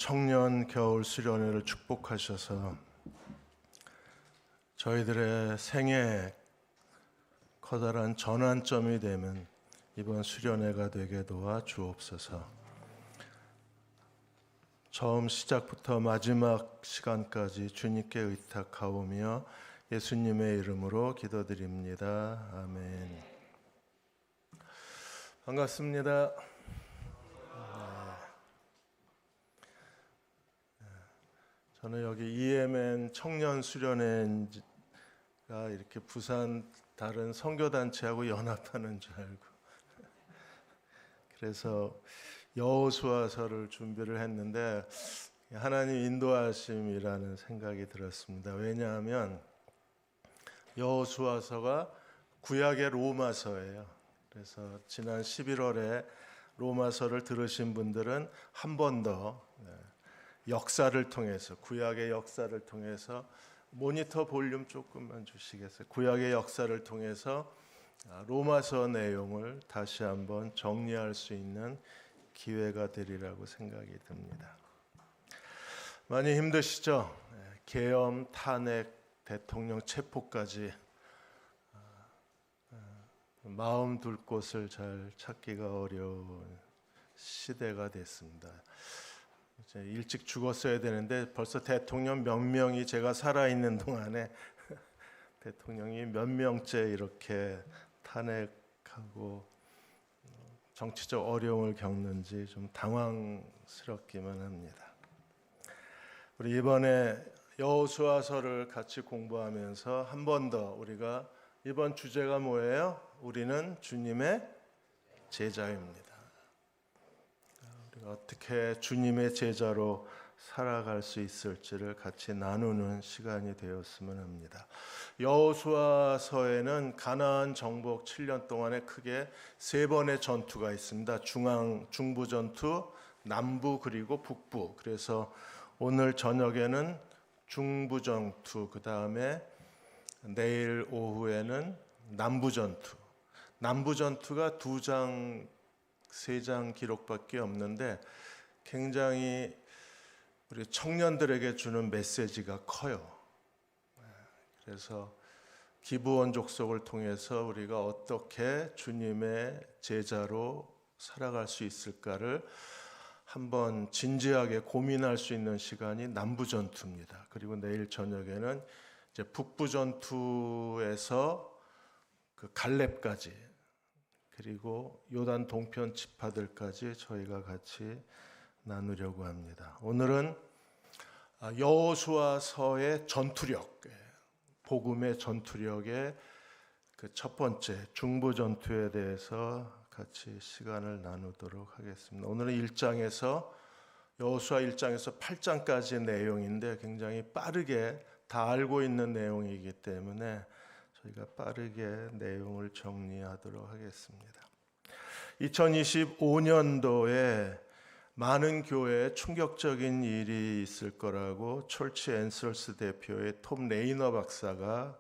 청년 겨울 수련회를 축복하셔서 저희들의 생애 커다란 전환점이 되는 이번 수련회가 되게 도와 주옵소서. 처음 시작부터 마지막 시간까지 주님께 의탁하오며 예수님의 이름으로 기도드립니다. 아멘. 반갑습니다. 저는 여기 EMN 청년 수련회가 이렇게 부산 다른 선교단체하고 연합하는 줄 알고 그래서 여호수아서를 준비를 했는데 하나님 인도하심이라는 생각이 들었습니다. 왜냐하면 여호수아서가 구약의 로마서예요. 그래서 지난 11월에 로마서를 들으신 분들은 한 번 더 역사를 통해서 구약의 역사를 통해서 모니터 볼륨 조금만 주시겠어요? 구약의 역사를 통해서 로마서 내용을 다시 한번 정리할 수 있는 기회가 되리라고 생각이 듭니다. 많이 힘드시죠? 계엄, 탄핵, 대통령 체포까지 마음 둘 곳을 잘 찾기가 어려운 시대가 됐습니다. 일찍 죽었어야 되는데 벌써 대통령 몇 명이 제가 살아있는 동안에 대통령이 몇 명째 이렇게 탄핵하고 정치적 어려움을 겪는지 좀 당황스럽기만 합니다. 우리 이번에 여호수아서를 같이 공부하면서 한 번 더 우리가 이번 주제가 뭐예요? 우리는 주님의 제자입니다. 우리가 어떻게 주님의 제자로 살아갈 수 있을지를 같이 나누는 시간이 되었으면 합니다. 여호수아서에는 가나안 정복 7년 동안에 크게 세 번의 전투가 있습니다. 중부 전투, 남부 그리고 북부. 그래서 오늘 저녁에는 중부 전투, 그 다음에 내일 오후에는 남부 전투. 남부 전투가 2장, 3장 기록밖에 없는데 굉장히 우리 청년들에게 주는 메시지가 커요. 그래서 기브온 족속을 통해서 우리가 어떻게 주님의 제자로 살아갈 수 있을까를 한번 진지하게 고민할 수 있는 시간이 남부 전투입니다. 그리고 내일 저녁에는 이제 북부 전투에서 그 갈렙까지 그리고 요단 동편 지파들까지 저희가 같이 나누려고 합니다. 오늘은 여호수아서의 전투력, 복음의 전투력의 그 첫 번째 중부 전투에 대해서 같이 시간을 나누도록 하겠습니다. 오늘은 여호수아 1장에서 8장까지의 내용인데 굉장히 빠르게 다 알고 있는 내용이기 때문에 저희가 빠르게 내용을 정리하도록 하겠습니다. 2025년도에 많은 교회에 충격적인 일이 있을 거라고 철치 앤설스 대표의 톰 레이너 박사가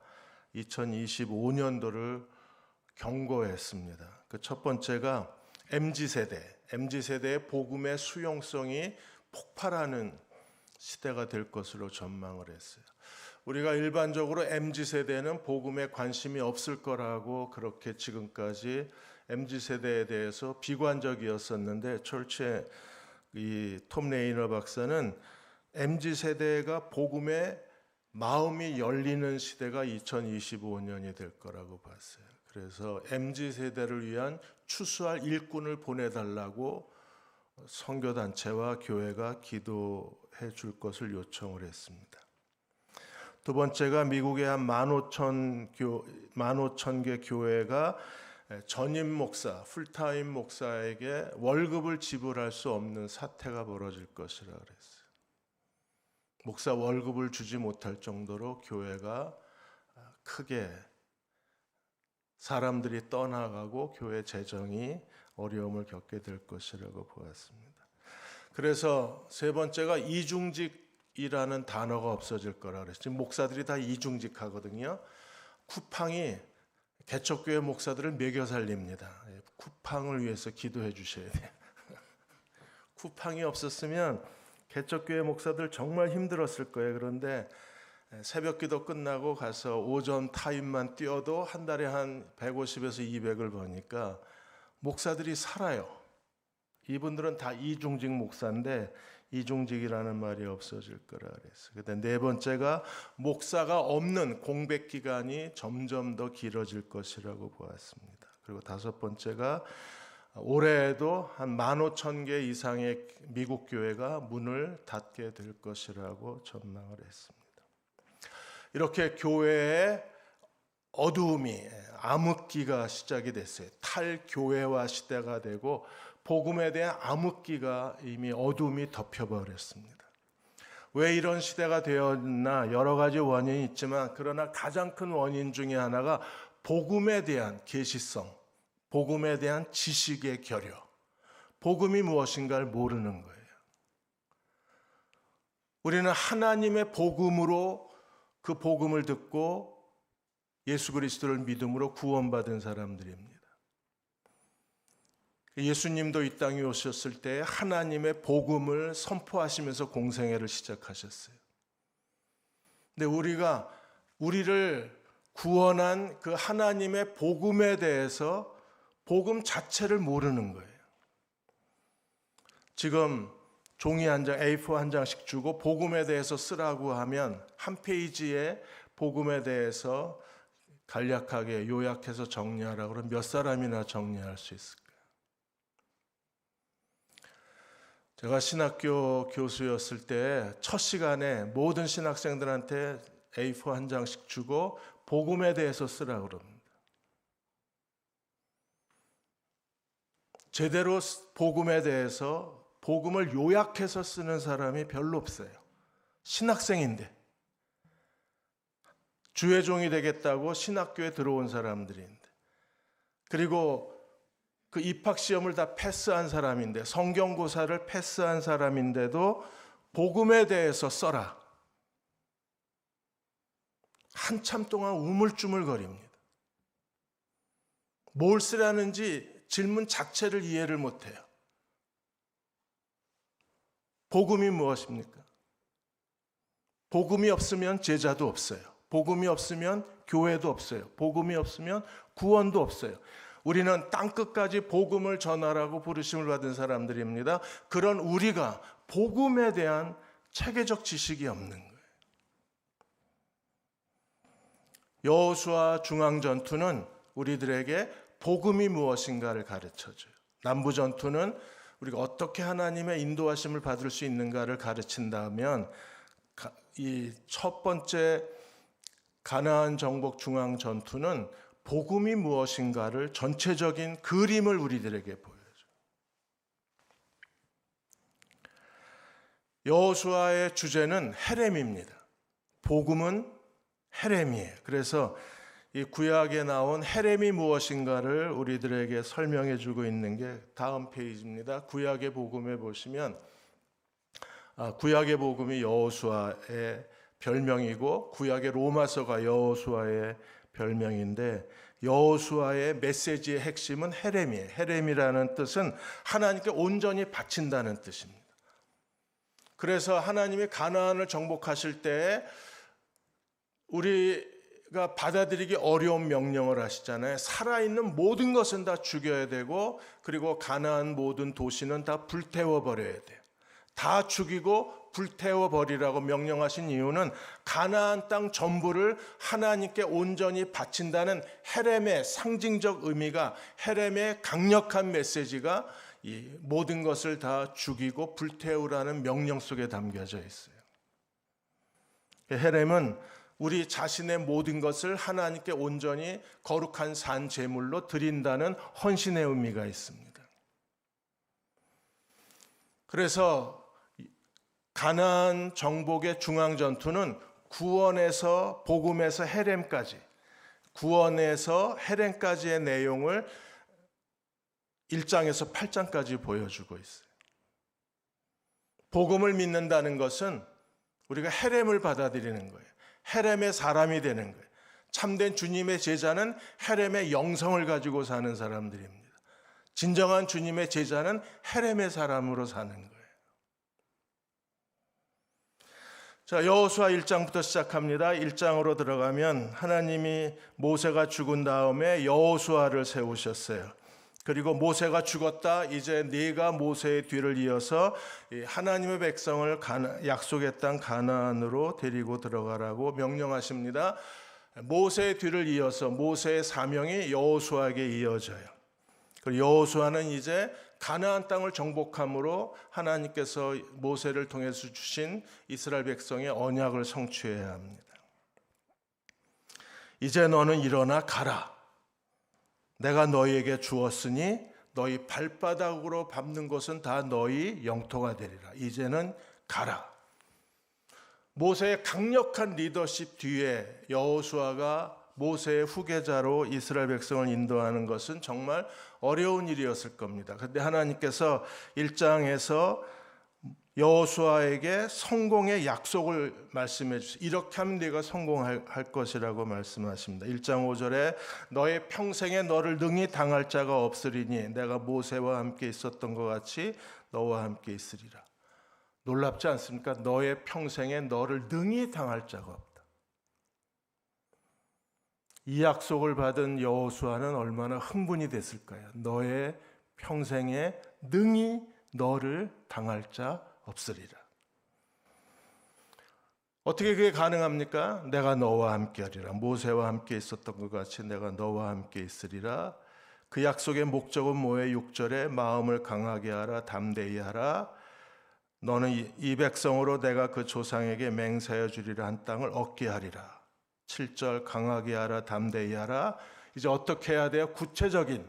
2025년도를 경고했습니다. 그 첫 번째가 MZ세대의 복음의 수용성이 폭발하는 시대가 될 것으로 전망을 했어요. 우리가 일반적으로 MZ세대는 복음에 관심이 없을 거라고 그렇게 지금까지 MZ세대에 대해서 비관적이었었는데 철치의 이 톰 레이너 박사는 MZ세대가 복음에 마음이 열리는 시대가 2025년이 될 거라고 봤어요. 그래서 MZ세대를 위한 추수할 일꾼을 보내달라고 선교단체와 교회가 기도해 줄 것을 요청을 했습니다. 두 번째가 미국의 한 15,000개 교회가 전임 목사, 풀타임 목사에게 월급을 지불할 수 없는 사태가 벌어질 것이라 그랬어요. 목사 월급을 주지 못할 정도로 교회가 크게 사람들이 떠나가고 교회 재정이 어려움을 겪게 될 것이라고 보았습니다. 그래서 세 번째가 이중직이라는 단어가 없어질 거라 그랬어요. 지금 목사들이 다 이중직하거든요. 쿠팡이 개척교회 목사들을 먹여 살립니다. 쿠팡을 위해서 기도해 주셔야 돼요. 쿠팡이 없었으면 개척교회 목사들 정말 힘들었을 거예요. 그런데 새벽 기도 끝나고 가서 오전 타임만 뛰어도 한 달에 한 150에서 200을 버니까 목사들이 살아요. 이분들은 다 이중직 목사인데 이중직이라는 말이 없어질 거라 그랬어요. 근데 네 번째가 목사가 없는 공백 기간이 점점 더 길어질 것이라고 보았습니다. 그리고 다섯 번째가 올해에도 한 15,000개 이상의 미국 교회가 문을 닫게 될 것이라고 전망을 했습니다. 이렇게 교회의 어두움이 암흑기가 시작이 됐어요. 탈교회화 시대가 되고 복음에 대한 암흑기가 이미 어둠이 덮여버렸습니다. 왜 이런 시대가 되었나 여러 가지 원인이 있지만 그러나 가장 큰 원인 중에 하나가 복음에 대한 계시성, 복음에 대한 지식의 결여, 복음이 무엇인가를 모르는 거예요. 우리는 하나님의 복음으로 그 복음을 듣고 예수 그리스도를 믿음으로 구원받은 사람들입니다. 예수님도 이 땅에 오셨을 때 하나님의 복음을 선포하시면서 공생애를 시작하셨어요. 근데 우리를 구원한 그 하나님의 복음에 대해서 복음 자체를 모르는 거예요. 지금 종이 한 장, A4 한 장씩 주고 복음에 대해서 쓰라고 하면 한 페이지에 복음에 대해서 간략하게 요약해서 정리하라고 그러면 몇 사람이나 정리할 수 있을까요? 제가 신학교 교수였을 때 첫 시간에 모든 신학생들한테 A4 한 장씩 주고 복음에 대해서 쓰라고 그럽니다. 제대로 복음에 대해서 복음을 요약해서 쓰는 사람이 별로 없어요. 신학생인데 주의 종이 되겠다고 신학교에 들어온 사람들인데 그리고 그 입학시험을 다 패스한 사람인데 성경고사를 패스한 사람인데도 복음에 대해서 써라. 한참 동안 우물쭈물거립니다. 뭘 쓰라는지 질문 자체를 이해를 못해요. 복음이 무엇입니까? 복음이 없으면 제자도 없어요. 복음이 없으면 교회도 없어요. 복음이 없으면 구원도 없어요. 우리는 땅끝까지 복음을 전하라고 부르심을 받은 사람들입니다. 그런 우리가 복음에 대한 체계적 지식이 없는 거예요. 여호수아 중앙전투는 우리들에게 복음이 무엇인가를 가르쳐줘요. 남부전투는 우리가 어떻게 하나님의 인도하심을 받을 수 있는가를 가르친다면 이 첫 번째 가나안 정복 중앙 전투는 복음이 무엇인가를 전체적인 그림을 우리들에게 보여줘요. 여호수아의 주제는 헤렘입니다. 복음은 헤렘이에요. 그래서 이 구약에 나온 헤렘이 무엇인가를 우리들에게 설명해 주고 있는 게 다음 페이지입니다. 구약의 복음에 보시면 구약의 복음이 여호수아의 별명이고 구약의 로마서가 여호수아의 별명인데 여호수아의 메시지의 핵심은 헤렘이에요. 헤렘이라는 뜻은 하나님께 온전히 바친다는 뜻입니다. 그래서 하나님이 가나안을 정복하실 때 우리가 받아들이기 어려운 명령을 하시잖아요. 살아있는 모든 것은 다 죽여야 되고 그리고 가나안 모든 도시는 다 불태워버려야 돼요. 다 죽이고 불태워버리라고 명령하신 이유는 가나안 땅 전부를 하나님께 온전히 바친다는 헤렘의 상징적 의미가 헤렘의 강력한 메시지가 이 모든 것을 다 죽이고 불태우라는 명령 속에 담겨져 있어요. 헤렘은 우리 자신의 모든 것을 하나님께 온전히 거룩한 산 제물로 드린다는 헌신의 의미가 있습니다. 그래서 가나안 정복의 중앙 전투는 구원에서 복음에서 헤렘까지, 구원에서 헤렘까지의 내용을 1장에서 8장까지 보여주고 있어요. 복음을 믿는다는 것은 우리가 헤렘을 받아들이는 거예요. 헤렘의 사람이 되는 거예요. 참된 주님의 제자는 헤렘의 영성을 가지고 사는 사람들입니다. 진정한 주님의 제자는 헤렘의 사람으로 사는 거예요. 자, 여호수아 1장부터 시작합니다. 1장으로 들어가면 하나님이 모세가 죽은 다음에 여호수아를 세우셨어요. 그리고 모세가 죽었다. 이제 네가 모세의 뒤를 이어서 하나님의 백성을 약속의 땅 가나안으로 데리고 들어가라고 명령하십니다. 모세의 뒤를 이어서 모세의 사명이 여호수아에게 이어져요. 그리고 여호수아는 이제 가나안 땅을 정복함으로 하나님께서 모세를 통해서 주신 이스라엘 백성의 언약을 성취해야 합니다. 이제 너는 일어나 가라. 내가 너희에게 주었으니 너희 발바닥으로 밟는 것은 다 너희 영토가 되리라. 이제는 가라. 모세의 강력한 리더십 뒤에 여호수아가 모세의 후계자로 이스라엘 백성을 인도하는 것은 정말 어려운 일이었을 겁니다. 그런데 하나님께서 1장에서 여호수아에게 성공의 약속을 말씀해 주세요. 이렇게 하면 네가 성공할 것이라고 말씀하십니다. 1장 5절에 너의 평생에 너를 능히 당할 자가 없으리니 내가 모세와 함께 있었던 것 같이 너와 함께 있으리라. 놀랍지 않습니까? 너의 평생에 너를 능히 당할 자가 없다. 이 약속을 받은 여호수아는 얼마나 흥분이 됐을까요? 너의 평생에 능히 너를 당할 자 없으리라. 어떻게 그게 가능합니까? 내가 너와 함께 하리라. 모세와 함께 있었던 것 같이 내가 너와 함께 있으리라. 그 약속의 목적은 뭐예요? 6절에 마음을 강하게 하라, 담대히 하라. 너는 이 백성으로 내가 그 조상에게 맹세하여 주리라 한 땅을 얻게 하리라. 7절 강하게 하라, 담대히 하라. 이제 어떻게 해야 돼요? 구체적인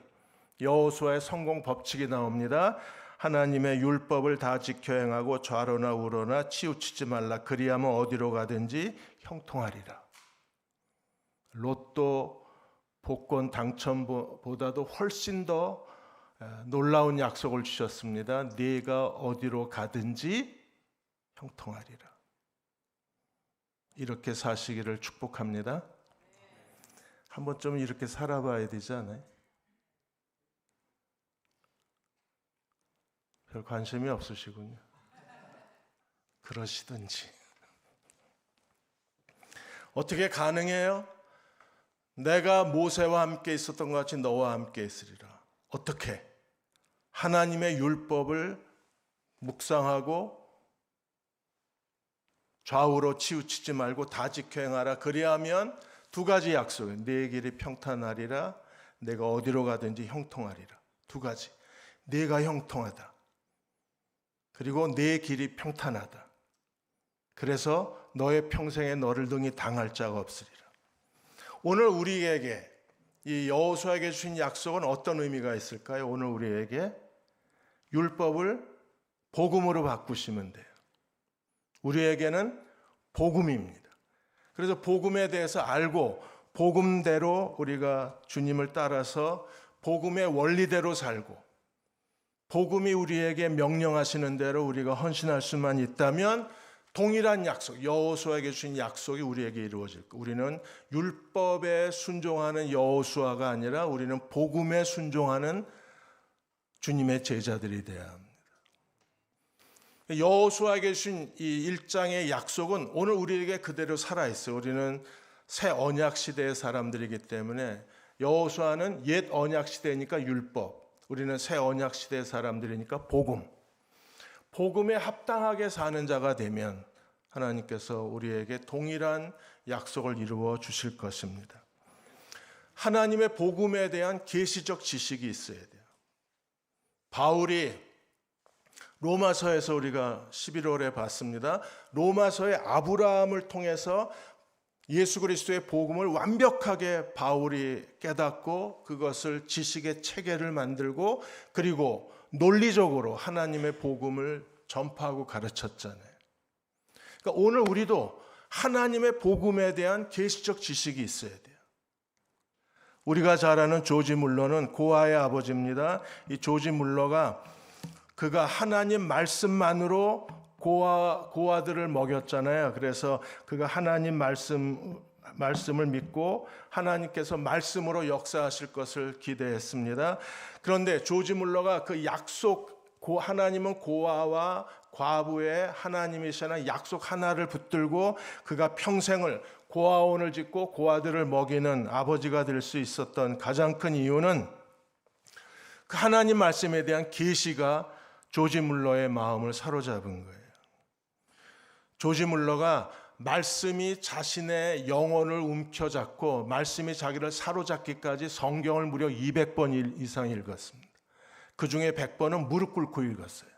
여호수아의 성공 법칙이 나옵니다. 하나님의 율법을 다 지켜 행하고 좌로나 우로나 치우치지 말라. 그리하면 어디로 가든지 형통하리라. 로또 복권 당첨보다도 훨씬 더 놀라운 약속을 주셨습니다. 네가 어디로 가든지 형통하리라. 이렇게 사시기를 축복합니다. 한번 좀 이렇게 살아봐야 되지 않아요? 별 관심이 없으시군요. 그러시든지. 어떻게 가능해요? 내가 모세와 함께 있었던 것 같이 너와 함께 있으리라. 어떻게? 하나님의 율법을 묵상하고 좌우로 치우치지 말고 다 지켜 행하라. 그리하면 두 가지 약속이에요. 네 길이 평탄하리라. 내가 어디로 가든지 형통하리라. 두 가지. 네가 형통하다. 그리고 네 길이 평탄하다. 그래서 너의 평생에 너를 능히 당할 자가 없으리라. 오늘 우리에게 이 여호수아에게 주신 약속은 어떤 의미가 있을까요? 오늘 우리에게 율법을 복음으로 바꾸시면 돼요. 우리에게는 복음입니다. 그래서 복음에 대해서 알고 복음대로 우리가 주님을 따라서 복음의 원리대로 살고 복음이 우리에게 명령하시는 대로 우리가 헌신할 수만 있다면 동일한 약속, 여호수아에게 주신 약속이 우리에게 이루어질 것. 우리는 율법에 순종하는 여호수아가 아니라 우리는 복음에 순종하는 주님의 제자들이 되어야 합니다. 여호수아에게 주신 이 1장의 약속은 오늘 우리에게 그대로 살아있어요. 우리는 새 언약 시대의 사람들이기 때문에 여호수아는 옛 언약 시대니까 율법, 우리는 새 언약 시대의 사람들이니까 복음. 복음에 합당하게 사는 자가 되면 하나님께서 우리에게 동일한 약속을 이루어 주실 것입니다. 하나님의 복음에 대한 계시적 지식이 있어야 돼요. 바울이 로마서에서 우리가 11월에 봤습니다. 로마서의 아브라함을 통해서 예수 그리스도의 복음을 완벽하게 바울이 깨닫고 그것을 지식의 체계를 만들고 그리고 논리적으로 하나님의 복음을 전파하고 가르쳤잖아요. 그러니까 오늘 우리도 하나님의 복음에 대한 계시적 지식이 있어야 돼요. 우리가 잘 아는 조지 물러는 고아의 아버지입니다. 이 조지 물러가 그가 하나님 말씀만으로 고아들을 먹였잖아요. 그래서 그가 하나님 말씀을 믿고 하나님께서 말씀으로 역사하실 것을 기대했습니다. 그런데 조지 물러가 그 약속, 하나님은 고아와 과부의 하나님이시라는 약속 하나를 붙들고 그가 평생을 고아원을 짓고 고아들을 먹이는 아버지가 될 수 있었던 가장 큰 이유는 그 하나님 말씀에 대한 계시가 조지 물러의 마음을 사로잡은 거예요. 조지 물러가 말씀이 자신의 영혼을 움켜잡고 말씀이 자기를 사로잡기까지 성경을 무려 200번 이상 읽었습니다. 그 중에 100번은 무릎 꿇고 읽었어요.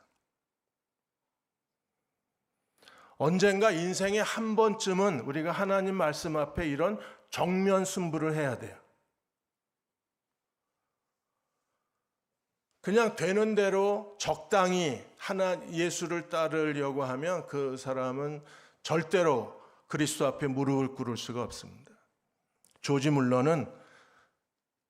언젠가 인생에 한 번쯤은 우리가 하나님 말씀 앞에 이런 정면 승부를 해야 돼요. 그냥 되는 대로 적당히 예수를 따르려고 하면 그 사람은 절대로 그리스도 앞에 무릎을 꿇을 수가 없습니다. 조지 물러는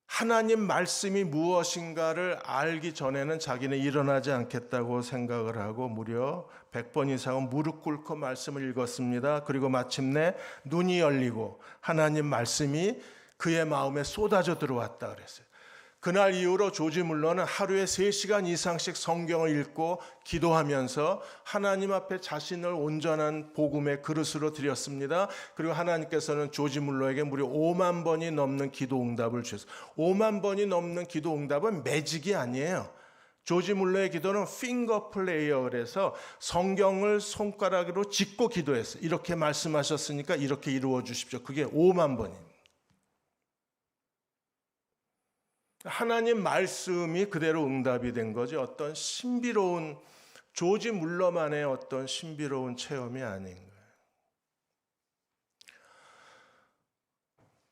하나님 말씀이 무엇인가를 알기 전에는 자기는 일어나지 않겠다고 생각을 하고 무려 100번 이상은 무릎 꿇고 말씀을 읽었습니다. 그리고 마침내 눈이 열리고 하나님 말씀이 그의 마음에 쏟아져 들어왔다 그랬어요. 그날 이후로 조지 물러는 하루에 3시간 이상씩 성경을 읽고 기도하면서 하나님 앞에 자신을 온전한 복음의 그릇으로 드렸습니다. 그리고 하나님께서는 조지 물러에게 무려 5만 번이 넘는 기도 응답을 주셨어요. 5만 번이 넘는 기도 응답은 매직이 아니에요. 조지 물러의 기도는 핑거 플레이어, 그래서 성경을 손가락으로 짚고 기도했어요. 이렇게 말씀하셨으니까 이렇게 이루어 주십시오. 그게 5만 번입니다. 하나님 말씀이 그대로 응답이 된 거지 어떤 신비로운 조지 물러만의 어떤 신비로운 체험이 아닌 거예요.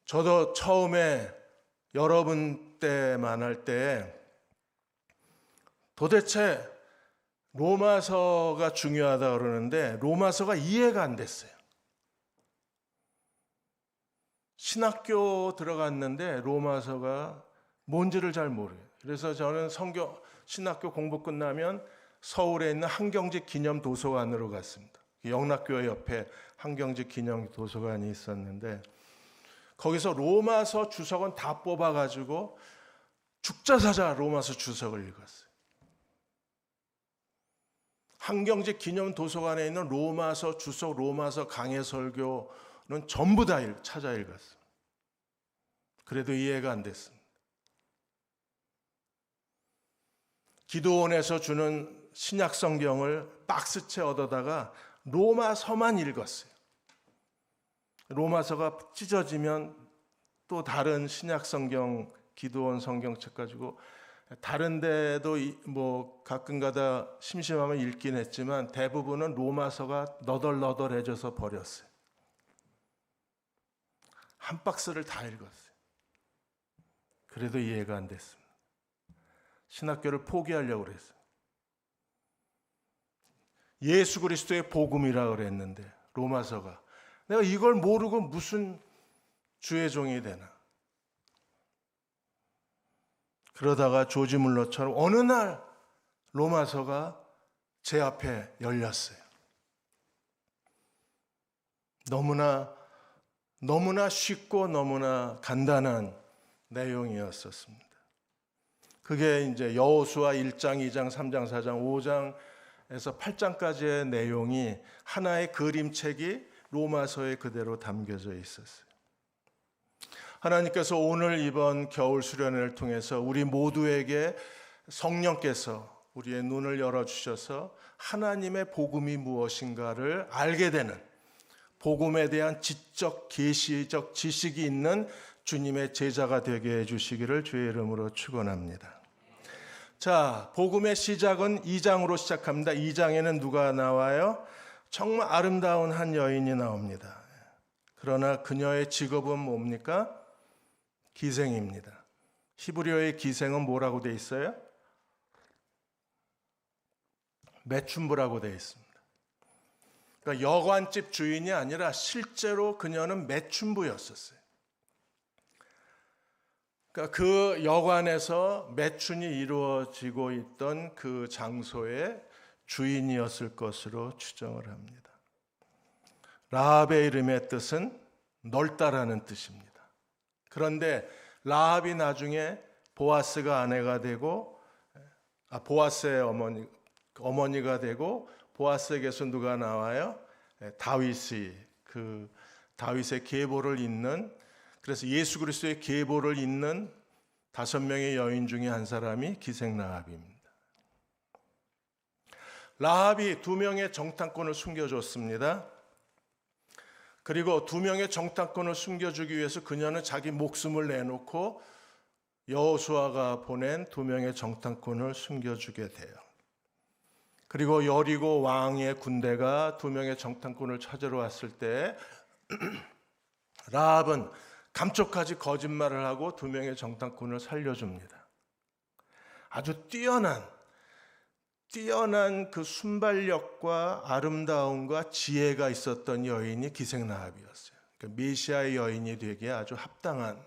저도 처음에 여러분 때 만날 때 도대체 로마서가 중요하다 그러는데 로마서가 이해가 안 됐어요. 신학교 들어갔는데 로마서가 뭔지를 잘 모르요. 그래서 저는 신학교 공부 끝나면 서울에 있는 한경직 기념 도서관으로 갔습니다. 영락교회 옆에 한경직 기념 도서관이 있었는데 거기서 로마서 주석은 다 뽑아가지고 죽자사자 로마서 주석을 읽었어요. 한경직 기념 도서관에 있는 로마서 주석, 로마서 강해 설교는 전부 다 찾아 읽었어요. 그래도 이해가 안 됐습니다. 기도원에서 주는 신약 성경을 박스채 얻어다가 로마서만 읽었어요. 로마서가 찢어지면 또 다른 신약 성경 기도원 성경책 가지고 다른 데도 뭐 가끔가다 심심하면 읽긴 했지만 대부분은 로마서가 너덜너덜해져서 버렸어요. 한 박스를 다 읽었어요. 그래도 이해가 안 됐습니다. 신학교를 포기하려고 그랬어요. 예수 그리스도의 복음이라고 그랬는데 로마서가 내가 이걸 모르고 무슨 주의 종이 되나. 그러다가 조지 물러처럼 어느 날 로마서가 제 앞에 열렸어요. 너무나 쉽고 너무나 간단한 내용이었었습니다. 그게 이제 여호수아 1장, 2장, 3장, 4장, 5장에서 8장까지의 내용이 하나의 그림책이 로마서에 그대로 담겨져 있었어요. 하나님께서 오늘 이번 겨울 수련회를 통해서 우리 모두에게 성령께서 우리의 눈을 열어주셔서 하나님의 복음이 무엇인가를 알게 되는 복음에 대한 지적, 계시적 지식이 있는 주님의 제자가 되게 해주시기를 주의 이름으로 축원합니다. 자, 복음의 시작은 2장으로 시작합니다. 2장에는 누가 나와요? 정말 아름다운 한 여인이 나옵니다. 그러나 그녀의 직업은 뭡니까? 기생입니다. 히브리어의 기생은 뭐라고 돼 있어요? 매춘부라고 돼 있습니다. 그러니까 여관집 주인이 아니라 실제로 그녀는 매춘부였었어요. 그러니까 그 여관에서 매춘이 이루어지고 있던 그 장소의 주인이었을 것으로 추정을 합니다. 라합의 이름의 뜻은 넓다라는 뜻입니다. 그런데 라합이 나중에 보아스가 아내가 되고 보아스의 어머니가 되고 보아스에게서 누가 나와요? 다윗의 계보를 잇는, 그래서 예수 그리스도의 계보를 잇는 5명의 여인 중에 한 사람이 기생라합입니다. 라합이 2명의 정탐꾼을 숨겨줬습니다. 그리고 2명의 정탐꾼을 숨겨주기 위해서 그녀는 자기 목숨을 내놓고 여호수아가 보낸 2명의 정탐꾼을 숨겨주게 돼요. 그리고 여리고 왕의 군대가 2명의 정탐꾼을 찾으러 왔을 때 라합은 감쪽같이 거짓말을 하고 2명의 정탐꾼을 살려줍니다. 아주 뛰어난 그 순발력과 아름다움과 지혜가 있었던 여인이 기생라합이었어요. 그러니까 메시아의 여인이 되기에 아주 합당한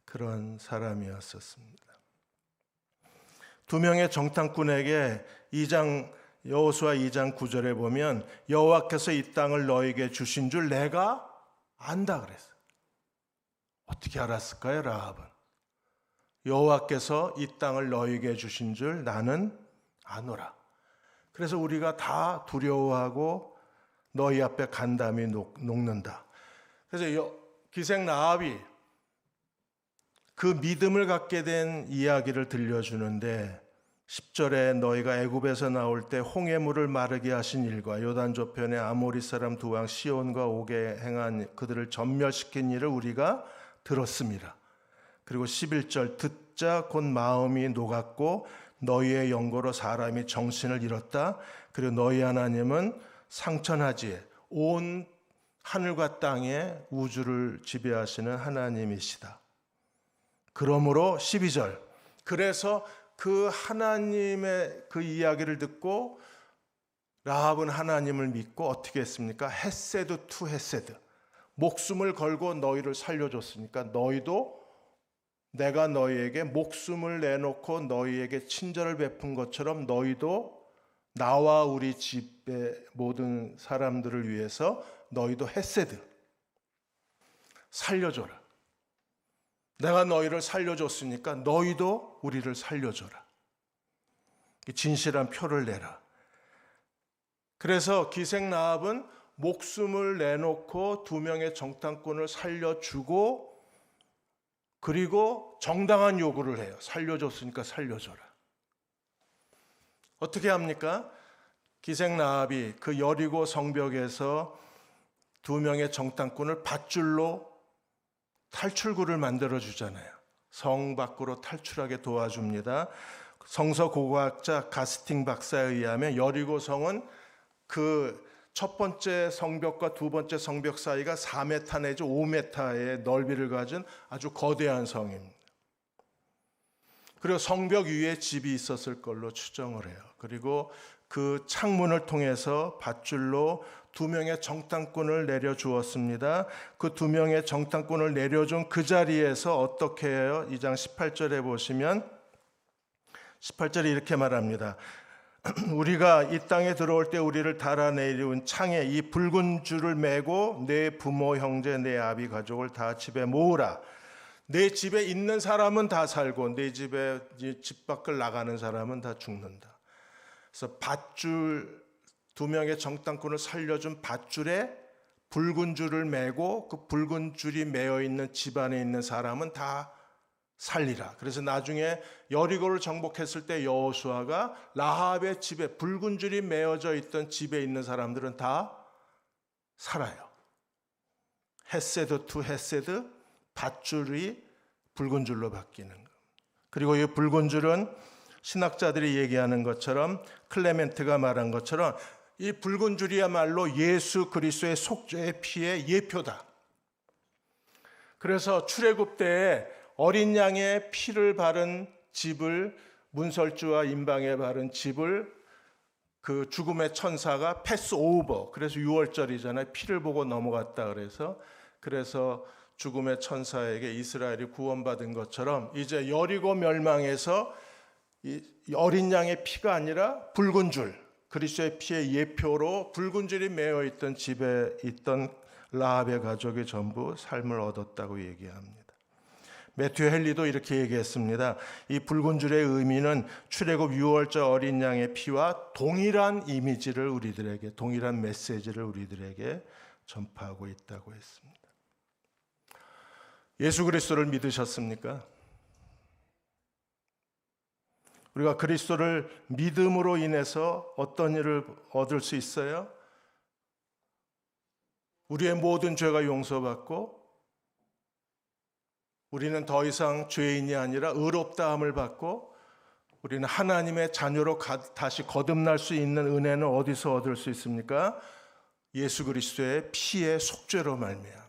그런 사람이었었습니다. 2명의 정탐꾼에게 여호수아 2장 9절에 보면 여호와께서 이 땅을 너에게 주신 줄 내가 안다 그랬어요. 어떻게 알았을까요? 라합은 여호와께서 이 땅을 너에게 주신 줄 나는 아노라. 그래서 우리가 다 두려워하고 너희 앞에 간담이 녹는다. 그래서 기생 라합이 그 믿음을 갖게 된 이야기를 들려주는데 10절에 너희가 애굽에서 나올 때 홍해 물을 마르게 하신 일과 요단 저편에 아모리 사람 2왕 시온과 옥에 행한 그들을 전멸시킨 일을 우리가 들었습니다. 그리고 11절 듣자 곧 마음이 녹았고 너희의 연고로 사람이 정신을 잃었다. 그리고 너희 하나님은 상천하지에 온 하늘과 땅에 우주를 지배하시는 하나님이시다. 그러므로 12절 그래서 그 하나님의 그 이야기를 듣고 라합은 하나님을 믿고 어떻게 했습니까? 헤세드 투 헤세드, 목숨을 걸고 너희를 살려줬으니까 너희도 내가 너희에게 목숨을 내놓고 너희에게 친절을 베푼 것처럼 너희도 나와 우리 집의 모든 사람들을 위해서 너희도 헤세드, 살려줘라. 내가 너희를 살려줬으니까 너희도 우리를 살려줘라. 진실한 표를 내라. 그래서 기생라합은 목숨을 내놓고 2명의 정탐꾼을 살려주고 그리고 정당한 요구를 해요. 살려줬으니까 살려줘라. 어떻게 합니까? 기생라합이 그 여리고 성벽에서 2명의 정탐꾼을 밧줄로 탈출구를 만들어 주잖아요. 성 밖으로 탈출하게 도와줍니다. 성서 고고학자 가스팅 박사에 의하면 여리고 성은 그 첫 번째 성벽과 두 번째 성벽 사이가 4m 내지 5m의 넓이를 가진 아주 거대한 성입니다. 그리고 성벽 위에 집이 있었을 걸로 추정을 해요. 그리고 그 창문을 통해서 밧줄로 2명의 정탐꾼을 내려주었습니다. 그 2명의 정탐꾼을 내려준 그 자리에서 어떻게 해요? 2장 18절에 보시면 18절에 이렇게 말합니다. 우리가 이 땅에 들어올 때 우리를 달아내려온 창에 이 붉은 줄을 메고 내 부모 형제 내 아비 가족을 다 집에 모으라. 내 집에 있는 사람은 다 살고 내 집에 집 밖을 나가는 사람은 다 죽는다. 그래서 밧줄 2명의 정탐꾼을 살려준 밧줄에 붉은 줄을 메고 그 붉은 줄이 메어 있는 집 안에 있는 사람은 다 살리라. 그래서 나중에 여리고를 정복했을 때 여호수아가 라합의 집에 붉은 줄이 메어져 있던 집에 있는 사람들은 다 살아요. 헤세드 투 헤세드, 밧줄이 붉은 줄로 바뀌는 것. 그리고 이 붉은 줄은 신학자들이 얘기하는 것처럼 클레멘트가 말한 것처럼 이 붉은 줄이야말로 예수 그리스도의 속죄의 피의 예표다. 그래서 출애굽 때에 어린 양의 피를 바른 집을 문설주와 임방에 바른 집을 그 죽음의 천사가 패스 오버, 그래서 6월절이잖아요. 피를 보고 넘어갔다 그래서 죽음의 천사에게 이스라엘이 구원받은 것처럼 이제 여리고 멸망해서 이 어린 양의 피가 아니라 붉은 줄, 그리스도의 피의 예표로 붉은 줄이 메어 있던 집에 있던 라합의 가족이 전부 삶을 얻었다고 얘기합니다. 매튜 헨리도 이렇게 얘기했습니다. 이 붉은 줄의 의미는 출애굽 6월절 어린 양의 피와 동일한 이미지를 우리들에게, 동일한 메시지를 우리들에게 전파하고 있다고 했습니다. 예수 그리스도를 믿으셨습니까? 우리가 그리스도를 믿음으로 인해서 어떤 일을 얻을 수 있어요? 우리의 모든 죄가 용서받고 우리는 더 이상 죄인이 아니라 의롭다함을 받고 우리는 하나님의 자녀로 다시 거듭날 수 있는 은혜는 어디서 얻을 수 있습니까? 예수 그리스도의 피의 속죄로 말미암아.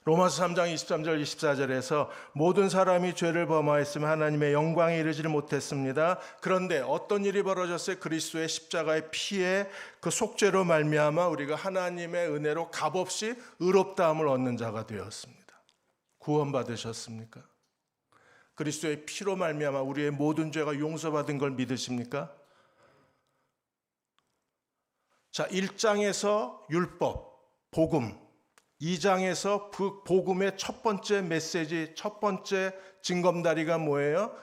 로마서 3장 23절 24절에서 모든 사람이 죄를 범하였으면 하나님의 영광에 이르지를 못했습니다. 그런데 어떤 일이 벌어졌어요? 그리스도의 십자가의 피의 그 속죄로 말미암아 우리가 하나님의 은혜로 값없이 의롭다함을 얻는 자가 되었습니다. 구원받으셨습니까? 그리스도의 피로 말미암아 우리의 모든 죄가 용서받은 걸 믿으십니까? 자, 1장에서 율법, 복음, 2장에서 그 복음의 첫 번째 메시지, 첫 번째 징검다리가 뭐예요?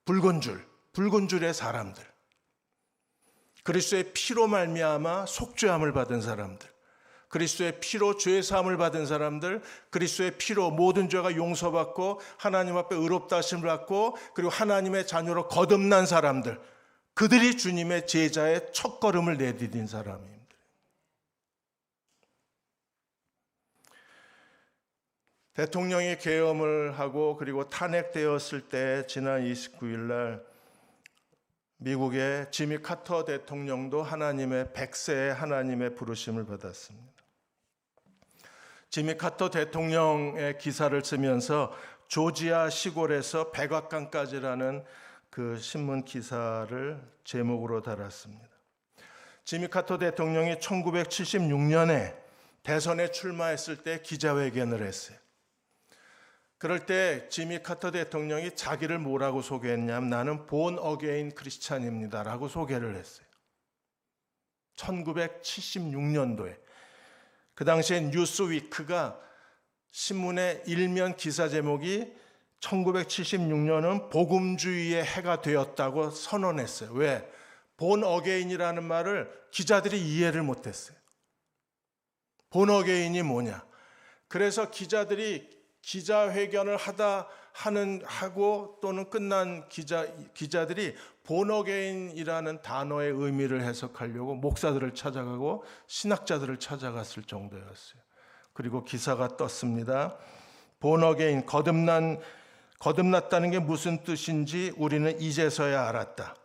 붉은 줄의 사람들. 그리스도의 피로 말미암아 속죄함을 받은 사람들. 그리스도의 피로 죄 사함을 받은 사람들, 그리스도의 피로 모든 죄가 용서받고 하나님 앞에 의롭다 하심을 받고 그리고 하나님의 자녀로 거듭난 사람들, 그들이 주님의 제자의 첫걸음을 내디딘 사람입니다. 대통령이 계엄을 하고 그리고 탄핵되었을 때 지난 29일 날 미국의 지미 카터 대통령도 하나님의 백세의 하나님의 부르심을 받았습니다. 지미 카터 대통령의 기사를 쓰면서 조지아 시골에서 백악관까지라는 그 신문 기사를 제목으로 달았습니다. 지미 카터 대통령이 1976년에 대선에 출마했을 때 기자회견을 했어요. 그럴 때 지미 카터 대통령이 자기를 뭐라고 소개했냐면 나는 본 어게인 크리스찬입니다 라고 소개를 했어요. 1976년도에 그 당시에 뉴스위크가 신문의 일면 기사 제목이 1976년은 복음주의의 해가 되었다고 선언했어요. 왜? 본 어게인이라는 말을 기자들이 이해를 못했어요. 본 어게인이 뭐냐? 그래서 기자들이 기자회견을 하고 또는 끝난 기자들이 본어게인이라는 단어의 의미를 해석하려고 목사들을 찾아가고 신학자들을 찾아갔을 정도였어요. 그리고 기사가 떴습니다. 본어게인, 거듭났다는 게 무슨 뜻인지 우리는 이제서야 알았다.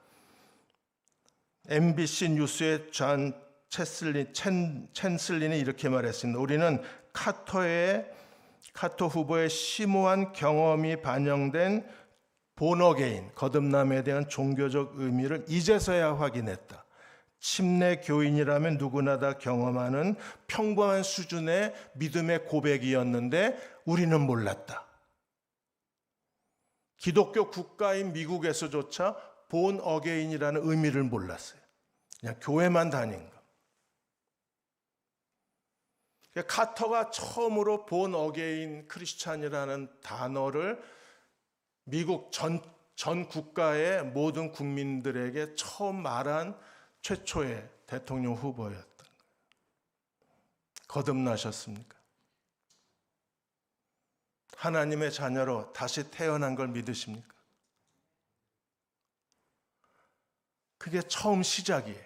MBC 뉴스의 존 챈슬린이 이렇게 말했습니다. 우리는 카터 후보의 심오한 경험이 반영된 본어게인, 거듭남에 대한 종교적 의미를 이제서야 확인했다. 침례 교인이라면 누구나 다 경험하는 평범한 수준의 믿음의 고백이었는데 우리는 몰랐다. 기독교 국가인 미국에서조차 본어게인이라는 의미를 몰랐어요. 그냥 교회만 다닌 거. 카터가 처음으로 본 어게인 크리스찬이라는 단어를 미국 전 국가의 모든 국민들에게 처음 말한 최초의 대통령 후보였던 거예요. 거듭나셨습니까? 하나님의 자녀로 다시 태어난 걸 믿으십니까? 그게 처음 시작이에요.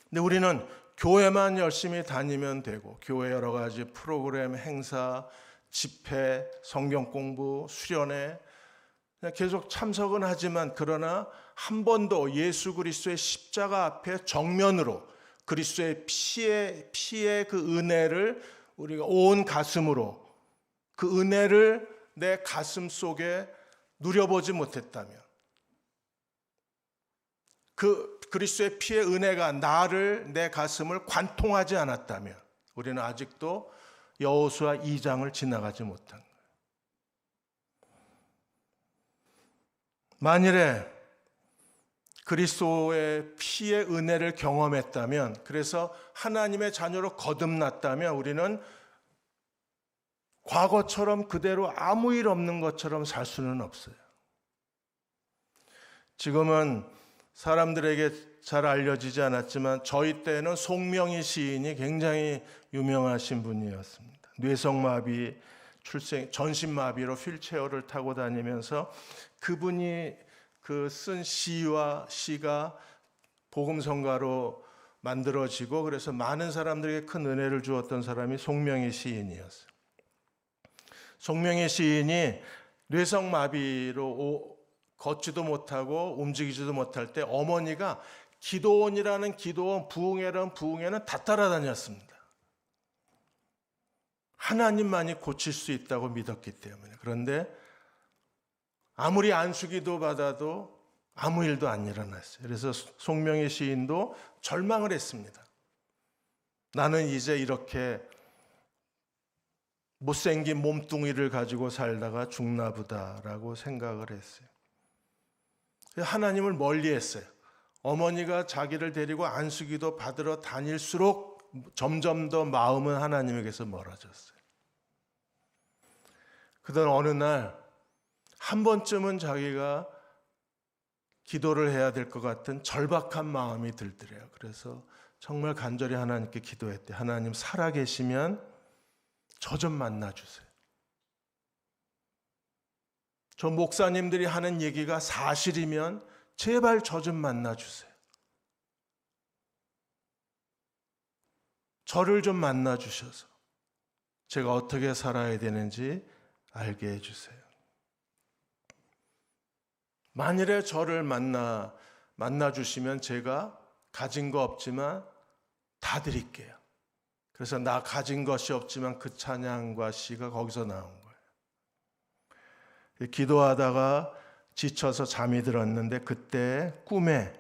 근데 우리는 교회만 열심히 다니면 되고 교회 여러 가지 프로그램, 행사, 집회, 성경 공부, 수련회 계속 참석은 하지만 그러나 한 번도 예수 그리스도의 십자가 앞에 정면으로 그리스도의 피의 그 은혜를 우리가 온 가슴으로 그 은혜를 내 가슴 속에 누려보지 못했다면 그 그리스도의 피의 은혜가 내 가슴을 관통하지 않았다면 우리는 아직도 여호수아 2장을 지나가지 못한 거예요. 만일에 그리스도의 피의 은혜를 경험했다면, 그래서 하나님의 자녀로 거듭났다면 우리는 과거처럼 그대로 아무 일 없는 것처럼 살 수는 없어요. 지금은 사람들에게 잘 알려지지 않았지만 저희 때는 송명희 시인이 굉장히 유명하신 분이었습니다. 뇌성마비, 전신마비로 휠체어를 타고 다니면서 그분이 쓴 시가 복음성가로 만들어지고 그래서 많은 사람들에게 큰 은혜를 주었던 사람이 송명희 시인이었어요. 송명희 시인이 뇌성마비로 걷지도 못하고 움직이지도 못할 때 어머니가 기도원이라는 기도원, 부흥회라는 부흥회는 다 따라다녔습니다. 하나님만이 고칠 수 있다고 믿었기 때문에. 그런데 아무리 안수기도 받아도 아무 일도 안 일어났어요. 그래서 송명희 시인도 절망을 했습니다. 나는 이제 이렇게 못생긴 몸뚱이를 가지고 살다가 죽나 보다라고 생각을 했어요. 하나님을 멀리했어요. 어머니가 자기를 데리고 안수기도 받으러 다닐수록 점점 더 마음은 하나님에게서 멀어졌어요. 그러던 어느 날 한 번쯤은 자기가 기도를 해야 될 것 같은 절박한 마음이 들더래요. 그래서 정말 간절히 하나님께 기도했대. 하나님 살아계시면 저 좀 만나주세요. 저 목사님들이 하는 얘기가 사실이면 제발 저 좀 만나주세요. 저를 좀 만나주셔서 제가 어떻게 살아야 되는지 알게 해주세요. 만일에 저를 만나주시면 제가 가진 거 없지만 다 드릴게요. 그래서 나 가진 것이 없지만 그 찬양과 시가 거기서 나온 거예요. 기도하다가 지쳐서 잠이 들었는데 그때 꿈에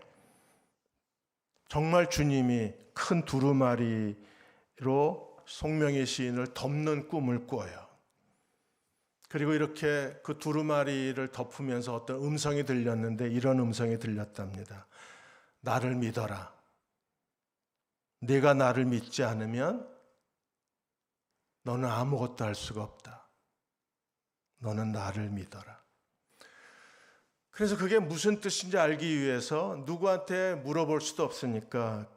정말 주님이 큰 두루마리로 송명희 시인을 덮는 꿈을 꿔요. 그리고 이렇게 그 두루마리를 덮으면서 어떤 음성이 들렸는데 이런 음성이 들렸답니다. 나를 믿어라. 네가 나를 믿지 않으면 너는 아무것도 할 수가 없다. 너는 나를 믿어라. 그래서 그게 무슨 뜻인지 알기 위해서 누구한테 물어볼 수도 없으니까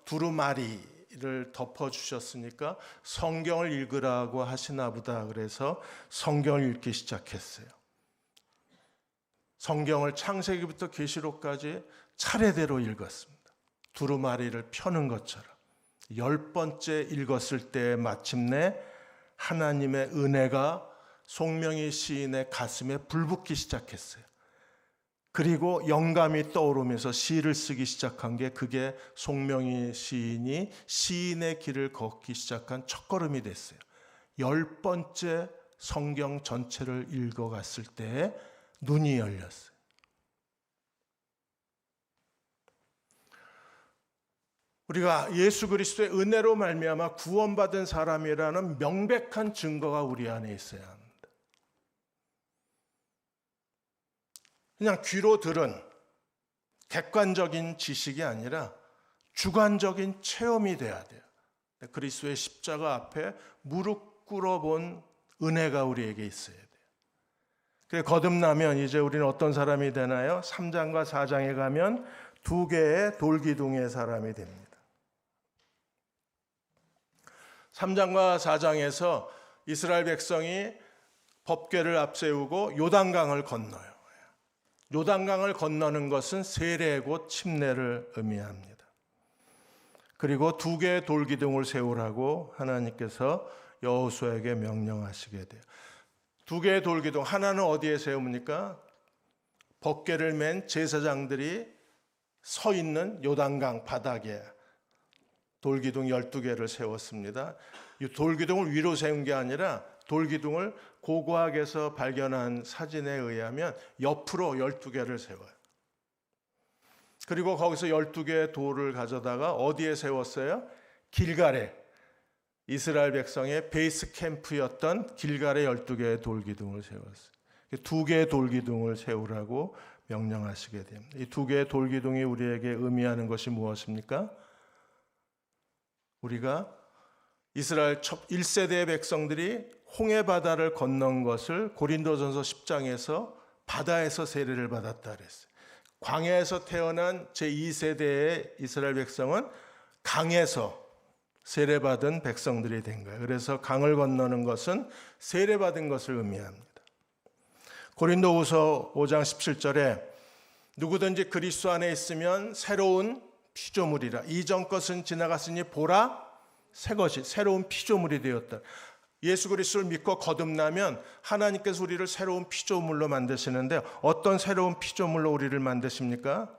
두루마리를 덮어주셨으니까 성경을 읽으라고 하시나 보다. 그래서 성경을 읽기 시작했어요. 성경을 창세기부터 계시록까지 차례대로 읽었습니다. 두루마리를 펴는 것처럼 10번째 읽었을 때 마침내 하나님의 은혜가 송명희 시인의 가슴에 불붙기 시작했어요. 그리고 영감이 떠오르면서 시를 쓰기 시작한 게 그게 송명희 시인이 시인의 길을 걷기 시작한 첫걸음이 됐어요. 10번째 성경 전체를 읽어갔을 때 눈이 열렸어요. 우리가 예수 그리스도의 은혜로 말미암아 구원받은 사람이라는 명백한 증거가 우리 안에 있어야 합니다. 그냥 귀로 들은 객관적인 지식이 아니라 주관적인 체험이 돼야 돼요. 그리스도의 십자가 앞에 무릎 꿇어본 은혜가 우리에게 있어야 돼요. 그래 거듭나면 이제 우리는 어떤 사람이 되나요? 3장과 4장에 가면 2개의 돌기둥의 사람이 됩니다. 3장과 4장에서 이스라엘 백성이 법궤를 앞세우고 요단강을 건너요. 요단강을 건너는 것은 세례 곧 침례를 의미합니다. 그리고 2개의 돌기둥을 세우라고 하나님께서 여호수아에게 명령하시게 돼요. 2개의 돌기둥, 하나는 어디에 세웁니까? 법궤를 맨 제사장들이 서 있는 요단강 바닥에 돌기둥 12개를 세웠습니다. 이 돌기둥을 위로 세운 게 아니라 돌기둥을 고고학에서 발견한 사진에 의하면 옆으로 12개를 세워요. 그리고 거기서 12개의 돌을 가져다가 어디에 세웠어요? 길갈에, 이스라엘 백성의 베이스 캠프였던 길갈에 12개의 돌기둥을 세웠어요. 2개의 돌기둥을 세우라고 명령하시게 됩니다. 이 2개의 돌기둥이 우리에게 의미하는 것이 무엇입니까? 우리가 이스라엘 첫 1세대의 백성들이 홍해 바다를 건넌 것을 고린도전서 10장에서 바다에서 세례를 받았다 그랬어요. 광야에서 태어난 제2세대의 이스라엘 백성은 강에서 세례받은 백성들이 된 거예요. 그래서 강을 건너는 것은 세례받은 것을 의미합니다. 고린도후서 5장 17절에 누구든지 그리스도 안에 있으면 새로운 피조물이라. 이전 것은 지나갔으니 보라 새 것이 새로운 피조물이 되었다. 예수 그리스도를 믿고 거듭나면 하나님께서 우리를 새로운 피조물로 만드시는데 어떤 새로운 피조물로 우리를 만드십니까?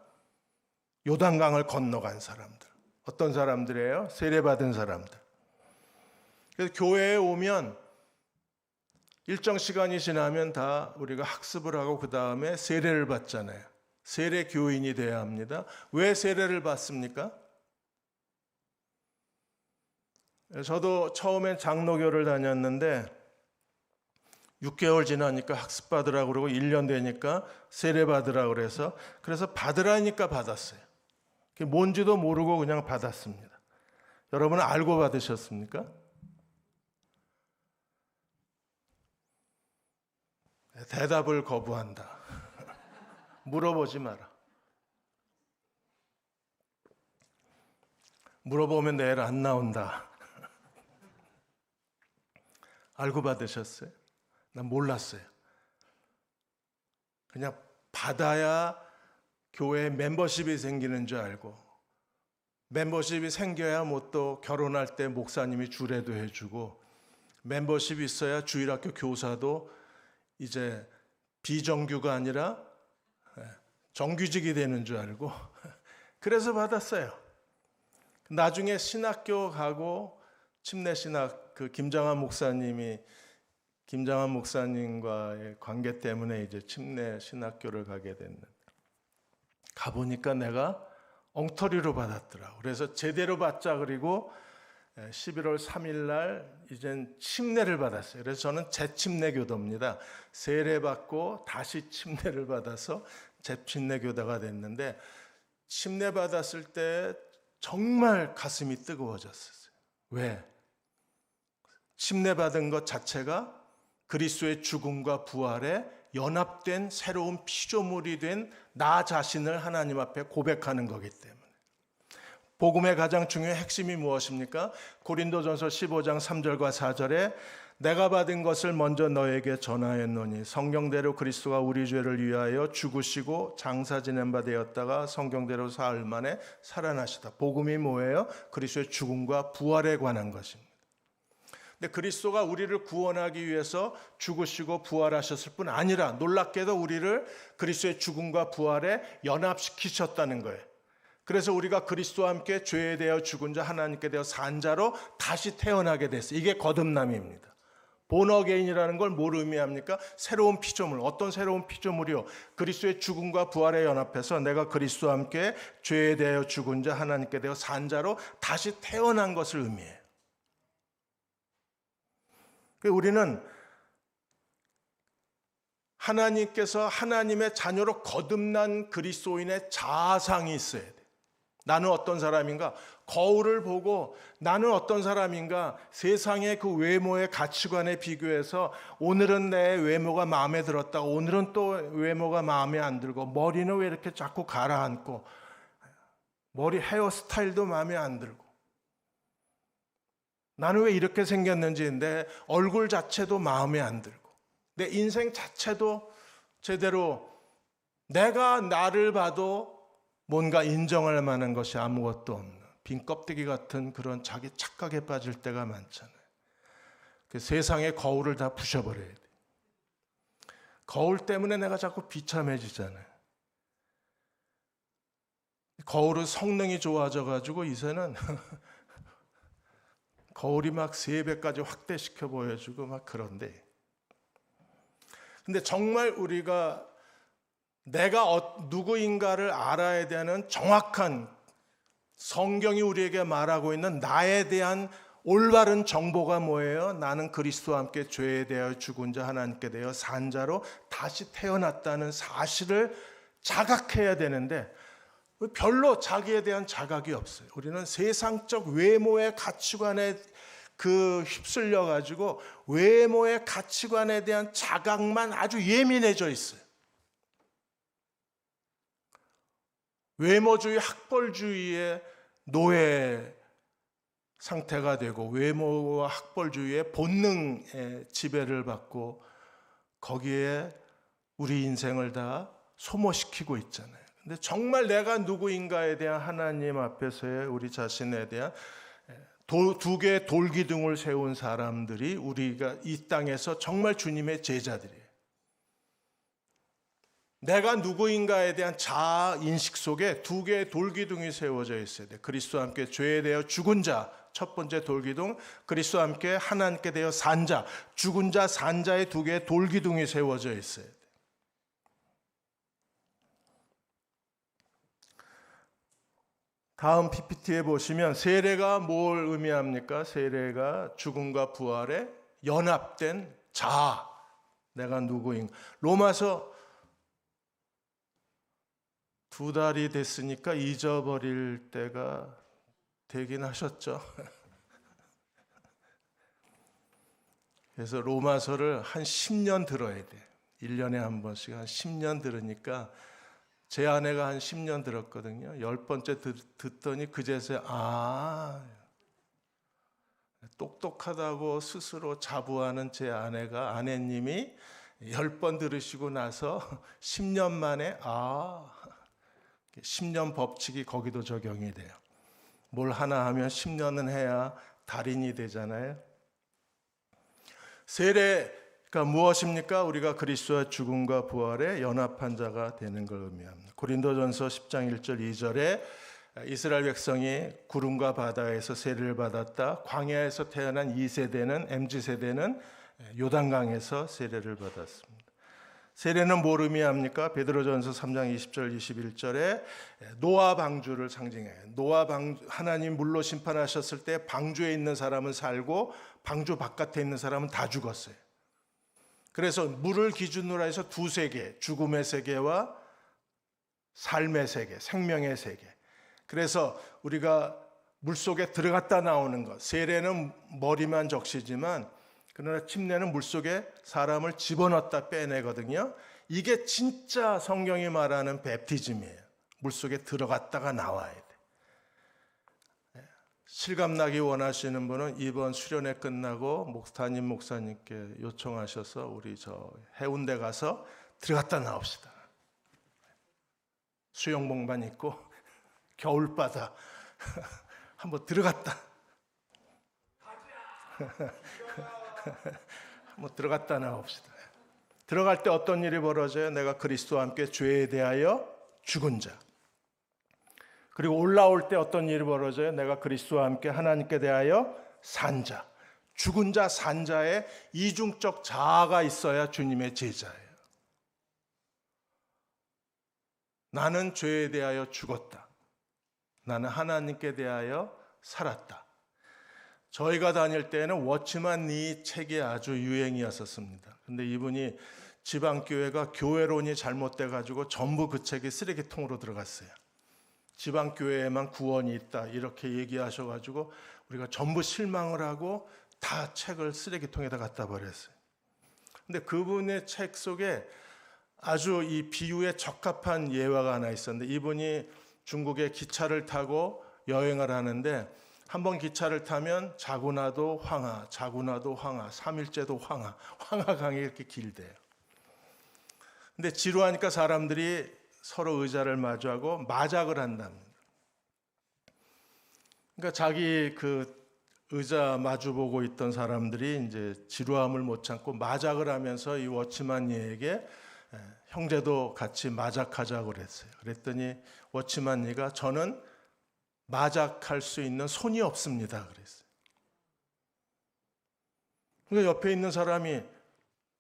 요단강을 건너간 사람들. 어떤 사람들이에요? 세례받은 사람들. 그래서 교회에 오면 일정 시간이 지나면 다 우리가 학습을 하고 그 다음에 세례를 받잖아요. 세례 교인이 돼야 합니다. 왜 세례를 받습니까? 저도 처음엔 장로교를 다녔는데 6개월 지나니까 학습 받으라고 그러고 1년 되니까 세례 받으라고 그래서 받으라니까 받았어요. 그게 뭔지도 모르고 그냥 받았습니다. 여러분은 알고 받으셨습니까? 대답을 거부한다. 물어보지 마라. 물어보면 내일 안 나온다. 알고 받으셨어요? 난 몰랐어요. 그냥 받아야 교회에 멤버십이 생기는 줄 알고, 멤버십이 생겨야 뭐 또 결혼할 때 목사님이 주례도 해주고, 멤버십이 있어야 주일학교 교사도 이제 비정규가 아니라 정규직이 되는 줄 알고 그래서 받았어요. 나중에 신학교 가고 침례신학 김장한 목사님과의 관계 때문에 이제 침례신학교를 가게 됐는데 가보니까 내가 엉터리로 받았더라고. 그래서 제대로 받자 그리고 11월 3일 날 이젠 침례를 받았어요. 그래서 저는 재침례교도입니다. 세례받고 다시 침례를 받아서 재침례교도가 됐는데 침례 받았을 때 정말 가슴이 뜨거워졌어요. 왜? 침례 받은 것 자체가 그리스도의 죽음과 부활에 연합된 새로운 피조물이 된 나 자신을 하나님 앞에 고백하는 거기 때문에. 복음의 가장 중요한 핵심이 무엇입니까? 고린도전서 15장 3절과 4절에 내가 받은 것을 먼저 너에게 전하였노니 성경대로 그리스도가 우리 죄를 위하여 죽으시고 장사 지낸 바 되었다가 성경대로 사흘 만에 살아나시다. 복음이 뭐예요? 그리스도의 죽음과 부활에 관한 것입니다. 근데 그리스도가 우리를 구원하기 위해서 죽으시고 부활하셨을 뿐 아니라 놀랍게도 우리를 그리스도의 죽음과 부활에 연합시키셨다는 거예요. 그래서 우리가 그리스도와 함께 죄에 대하여 죽은 자 하나님께 대하여 산 자로 다시 태어나게 됐어요. 이게 거듭남입니다. 본어게인이라는 걸 뭘 의미합니까? 새로운 피조물. 어떤 새로운 피조물이요? 그리스도의 죽음과 부활에 연합해서 내가 그리스도와 함께 죄에 대하여 죽은 자 하나님께 대하여 산 자로 다시 태어난 것을 의미해요. 우리는 하나님께서 하나님의 자녀로 거듭난 그리스도인의 자아상이 있어야 돼요. 나는 어떤 사람인가? 거울을 보고 나는 어떤 사람인가? 세상의 그 외모의 가치관에 비교해서 오늘은 내 외모가 마음에 들었다고 오늘은 또 외모가 마음에 안 들고 머리는 왜 이렇게 자꾸 가라앉고 머리 헤어스타일도 마음에 안 들고 나는 왜 이렇게 생겼는지 내 얼굴 자체도 마음에 안 들고 내 인생 자체도 제대로 내가 나를 봐도 뭔가 인정할 만한 것이 아무것도 없는 빈 껍데기 같은 그런 자기 착각에 빠질 때가 많잖아요. 그 세상의 거울을 다 부셔버려야 돼. 거울 때문에 내가 자꾸 비참해지잖아요. 거울은 성능이 좋아져가지고 이제는 거울이 막 3배까지 확대시켜 보여주고 막 그런데 근데 정말 우리가 내가 누구인가를 알아야 되는 정확한 성경이 우리에게 말하고 있는 나에 대한 올바른 정보가 뭐예요? 나는 그리스도와 함께 죄에 대하여 죽은 자 하나님께 대하여 산 자로 다시 태어났다는 사실을 자각해야 되는데 별로 자기에 대한 자각이 없어요. 우리는 세상적 외모의 가치관에 그 휩쓸려 가지고 외모의 가치관에 대한 자각만 아주 예민해져 있어요. 외모주의, 학벌주의의 노예 상태가 되고 외모와 학벌주의의 본능의 지배를 받고 거기에 우리 인생을 다 소모시키고 있잖아요. 근데 정말 내가 누구인가에 대한 하나님 앞에서의 우리 자신에 대한 두 개의 돌기둥을 세운 사람들이 우리가 이 땅에서 정말 주님의 제자들이에요. 내가 누구인가에 대한 자아 인식 속에 두 개의 돌기둥이 세워져 있어야 돼. 그리스도와 함께 죄에 대하여 죽은 자, 첫 번째 돌기둥, 그리스도와 함께 하나님께 대하여 산 자, 죽은 자, 산 자의 두 개의 돌기둥이 세워져 있어야 돼. 다음 PPT에 보시면 세례가 뭘 의미합니까? 세례가 죽음과 부활에 연합된 자아, 내가 누구인가. 로마서 2달이 됐으니까 잊어버릴 때가 되긴 하셨죠. 그래서 로마서를 한 10년 들어야 돼. 1년에 한 번씩 한 10년 들으니까 제 아내가 한 10년 들었거든요. 10번째 듣더니 그제서야 똑똑하다고 스스로 자부하는 제 아내님이 10번 들으시고 나서 10년 만에 10년 법칙이 거기도 적용이 돼요. 뭘 하나 하면 10년은 해야 달인이 되잖아요. 세례가 무엇입니까? 우리가 그리스도와 죽음과 부활에 연합한 자가 되는 걸 의미합니다. 고린도전서 10장 1절 2절에 이스라엘 백성이 구름과 바다에서 세례를 받았다. 광야에서 태어난 2세대는 MZ세대는 요단강에서 세례를 받았습니다. 세례는 뭘 의미합니까? 베드로전서 3장 20절 21절에 노아 방주를 상징해요. 노아 방주, 하나님 물로 심판하셨을 때 방주에 있는 사람은 살고 방주 바깥에 있는 사람은 다 죽었어요. 그래서 물을 기준으로 해서 두 세계, 죽음의 세계와 삶의 세계, 생명의 세계. 그래서 우리가 물속에 들어갔다 나오는 것, 세례는 머리만 적시지만 그러나 침례는 물속에 사람을 집어넣었다 빼내거든요. 이게 진짜 성경이 말하는 베프티즘이에요. 물속에 들어갔다가 나와야 돼. 실감나기 원하시는 분은 이번 수련회 끝나고 목사님께 요청하셔서 우리 저 해운대 가서 들어갔다 나옵시다. 수영복만 입고 겨울바다 한번 들어갔다. 한번 들어갔다 나옵시다. 들어갈 때 어떤 일이 벌어져요? 내가 그리스도와 함께 죄에 대하여 죽은 자. 그리고 올라올 때 어떤 일이 벌어져요? 내가 그리스도와 함께 하나님께 대하여 산 자. 죽은 자, 산 자의 이중적 자아가 있어야 주님의 제자예요. 나는 죄에 대하여 죽었다. 나는 하나님께 대하여 살았다. 저희가 다닐 때는 워치만 니 책이 아주 유행이었었습니다. 근데 이분이 지방교회가 교회론이 잘못돼가지고 전부 그 책이 쓰레기통으로 들어갔어요. 지방교회에만 구원이 있다 이렇게 얘기하셔가지고 우리가 전부 실망을 하고 다 책을 쓰레기통에다 갖다 버렸어요. 근데 그분의 책 속에 아주 이 비유에 적합한 예화가 하나 있었는데 이분이 중국에 기차를 타고 여행을 하는데 한번 기차를 타면 자구나도 황하, 자구나도 황하, 3일째도 황하, 황하강이 이렇게 길대요. 근데 지루하니까 사람들이 서로 의자를 마주하고 마작을 한답니다. 그러니까 자기 그 의자 마주보고 있던 사람들이 이제 지루함을 못 참고 마작을 하면서 이 워치만니에게 형제도 같이 마작하자고 그랬어요. 그랬더니 워치만니가 저는 마작할 수 있는 손이 없습니다. 그랬어요. 그러니까 옆에 있는 사람이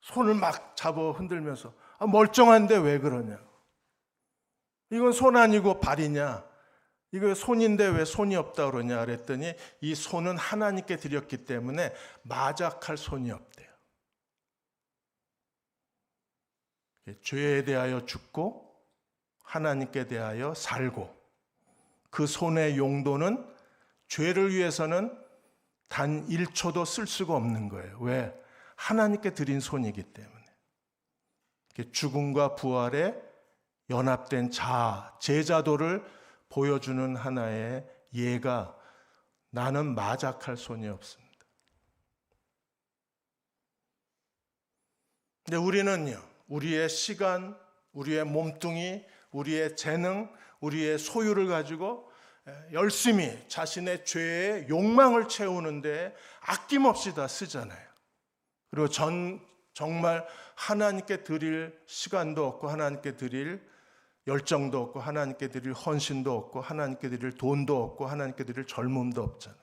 손을 막 잡아 흔들면서 멀쩡한데 왜 그러냐? 이건 손 아니고 발이냐? 이거 손인데 왜 손이 없다 그러냐? 그랬더니 이 손은 하나님께 드렸기 때문에 마작할 손이 없대요. 죄에 대하여 죽고 하나님께 대하여 살고 그 손의 용도는 죄를 위해서는 단 1초도 쓸 수가 없는 거예요. 왜? 하나님께 드린 손이기 때문에. 죽음과 부활에 연합된 제자도를 보여주는 하나의 예가 나는 마작할 손이 없습니다. 근데 우리는요, 우리의 시간, 우리의 몸뚱이, 우리의 재능, 우리의 소유를 가지고 열심히 자신의 죄의 욕망을 채우는데 아낌없이 다 쓰잖아요. 그리고 정말 하나님께 드릴 시간도 없고, 하나님께 드릴 열정도 없고, 하나님께 드릴 헌신도 없고, 하나님께 드릴 돈도 없고, 하나님께 드릴 젊음도 없잖아요.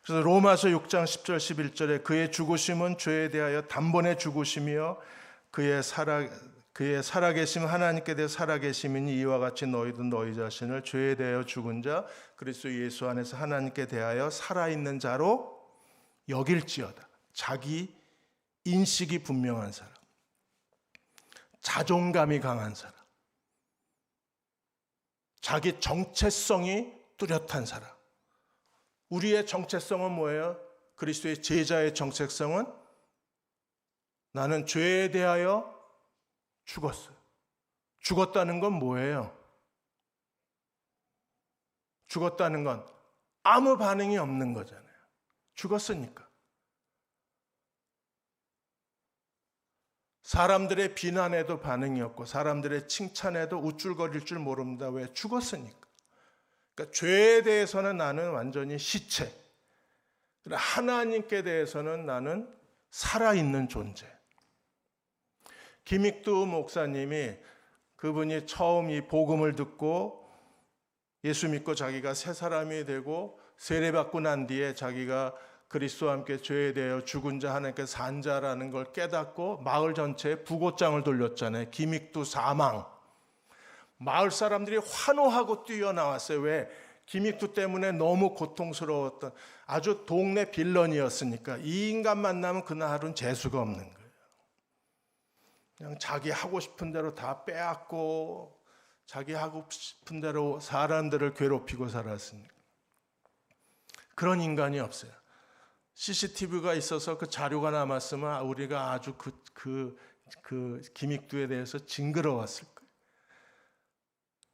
그래서 로마서 6장 10절 11절에 그의 죽으심은 죄에 대하여 단번에 죽으심이요 그의 살아계심 하나님께 대해 살아계심이니 이와 같이 너희도 너희 자신을 죄에 대하여 죽은 자 그리스도 예수 안에서 하나님께 대하여 살아있는 자로 여길지어다. 자기 인식이 분명한 사람, 자존감이 강한 사람, 자기 정체성이 뚜렷한 사람. 우리의 정체성은 뭐예요? 그리스도의 제자의 정체성은 나는 죄에 대하여 죽었어요. 죽었다는 건 뭐예요? 죽었다는 건 아무 반응이 없는 거잖아요. 죽었으니까. 사람들의 비난에도 반응이 없고 사람들의 칭찬에도 우쭐거릴 줄 모릅니다. 왜? 죽었으니까. 그러니까 죄에 대해서는 나는 완전히 시체. 하나님께 대해서는 나는 살아있는 존재. 김익두 목사님이 그분이 처음 이 복음을 듣고 예수 믿고 자기가 새 사람이 되고 세례받고 난 뒤에 자기가 그리스도와 함께 죄에 대하여 죽은 자 하나님께 산 자라는 걸 깨닫고 마을 전체에 부고장을 돌렸잖아요. 김익두 사망. 마을 사람들이 환호하고 뛰어나왔어요. 왜? 김익두 때문에 너무 고통스러웠던 아주 동네 빌런이었으니까 이 인간 만나면 그날 하루는 재수가 없는 거예요. 그냥 자기 하고 싶은 대로 다 빼앗고 자기 하고 싶은 대로 사람들을 괴롭히고 살았으니까. 그런 인간이 없어요. CCTV가 있어서 그 자료가 남았으면 우리가 아주 그 김익두에 대해서 징그러웠을 거예요.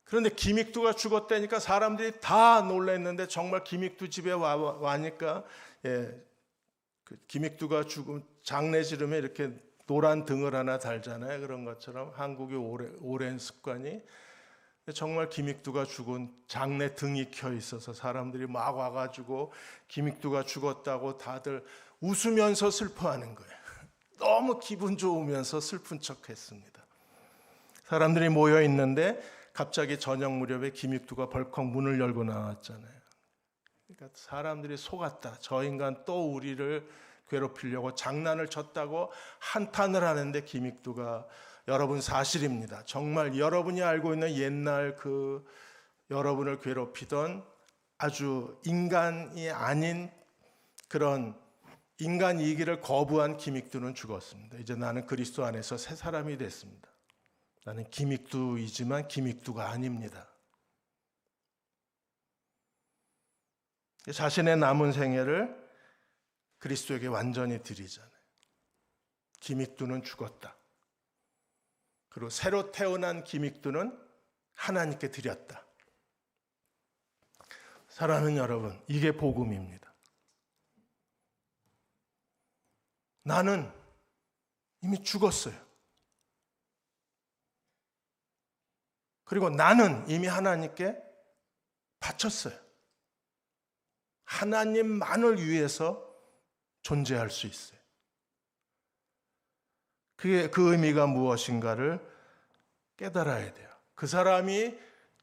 그런데 김익두가 죽었다니까 사람들이 다 놀랐는데 정말 김익두 집에 와니까 그 김익두가 죽은 장례지름에 이렇게 노란 등을 하나 달잖아요. 그런 것처럼 한국의 오랜 습관이 정말 김익두가 죽은 장례 등이 켜 있어서 사람들이 막 와가지고 김익두가 죽었다고 다들 웃으면서 슬퍼하는 거예요. 너무 기분 좋으면서 슬픈 척했습니다. 사람들이 모여 있는데 갑자기 저녁 무렵에 김익두가 벌컥 문을 열고 나왔잖아요. 그러니까 사람들이 속았다. 저 인간 또 우리를 괴롭히려고 장난을 쳤다고 한탄을 하는데 김익두가 여러분 사실입니다. 정말 여러분이 알고 있는 옛날 그 여러분을 괴롭히던 아주 인간이 아닌 그런 인간이기를 거부한 김익두는 죽었습니다. 이제 나는 그리스도 안에서 새 사람이 됐습니다. 나는 김익두이지만 김익두가 아닙니다. 자신의 남은 생애를 그리스도에게 완전히 드리잖아요. 김익두는 죽었다. 그리고 새로 태어난 김익두는 하나님께 드렸다. 사랑하는 여러분, 이게 복음입니다. 나는 이미 죽었어요. 그리고 나는 이미 하나님께 바쳤어요. 하나님만을 위해서 존재할 수 있어요. 그 의미가 무엇인가를 깨달아야 돼요. 그 사람이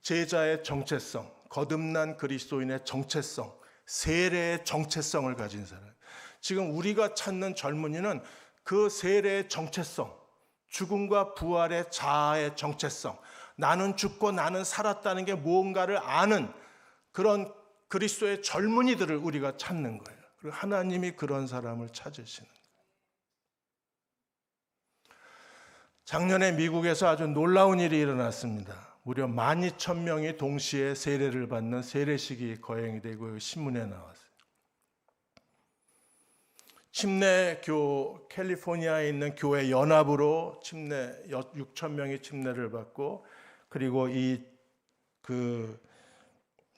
제자의 정체성, 거듭난 그리스도인의 정체성, 세례의 정체성을 가진 사람. 지금 우리가 찾는 젊은이는 그 세례의 정체성, 죽음과 부활의 자아의 정체성, 나는 죽고 나는 살았다는 게 무언가를 아는 그런 그리스도의 젊은이들을 우리가 찾는 거예요. 그리고 하나님이 그런 사람을 찾으시는 거예요. 작년에 미국에서 아주 놀라운 일이 일어났습니다. 무려 12,000명이 동시에 세례를 받는 세례식이 거행이 되고 신문에 나왔어요. 침례교 캘리포니아에 있는 교회 연합으로 6,000명이 침례를 받고, 그리고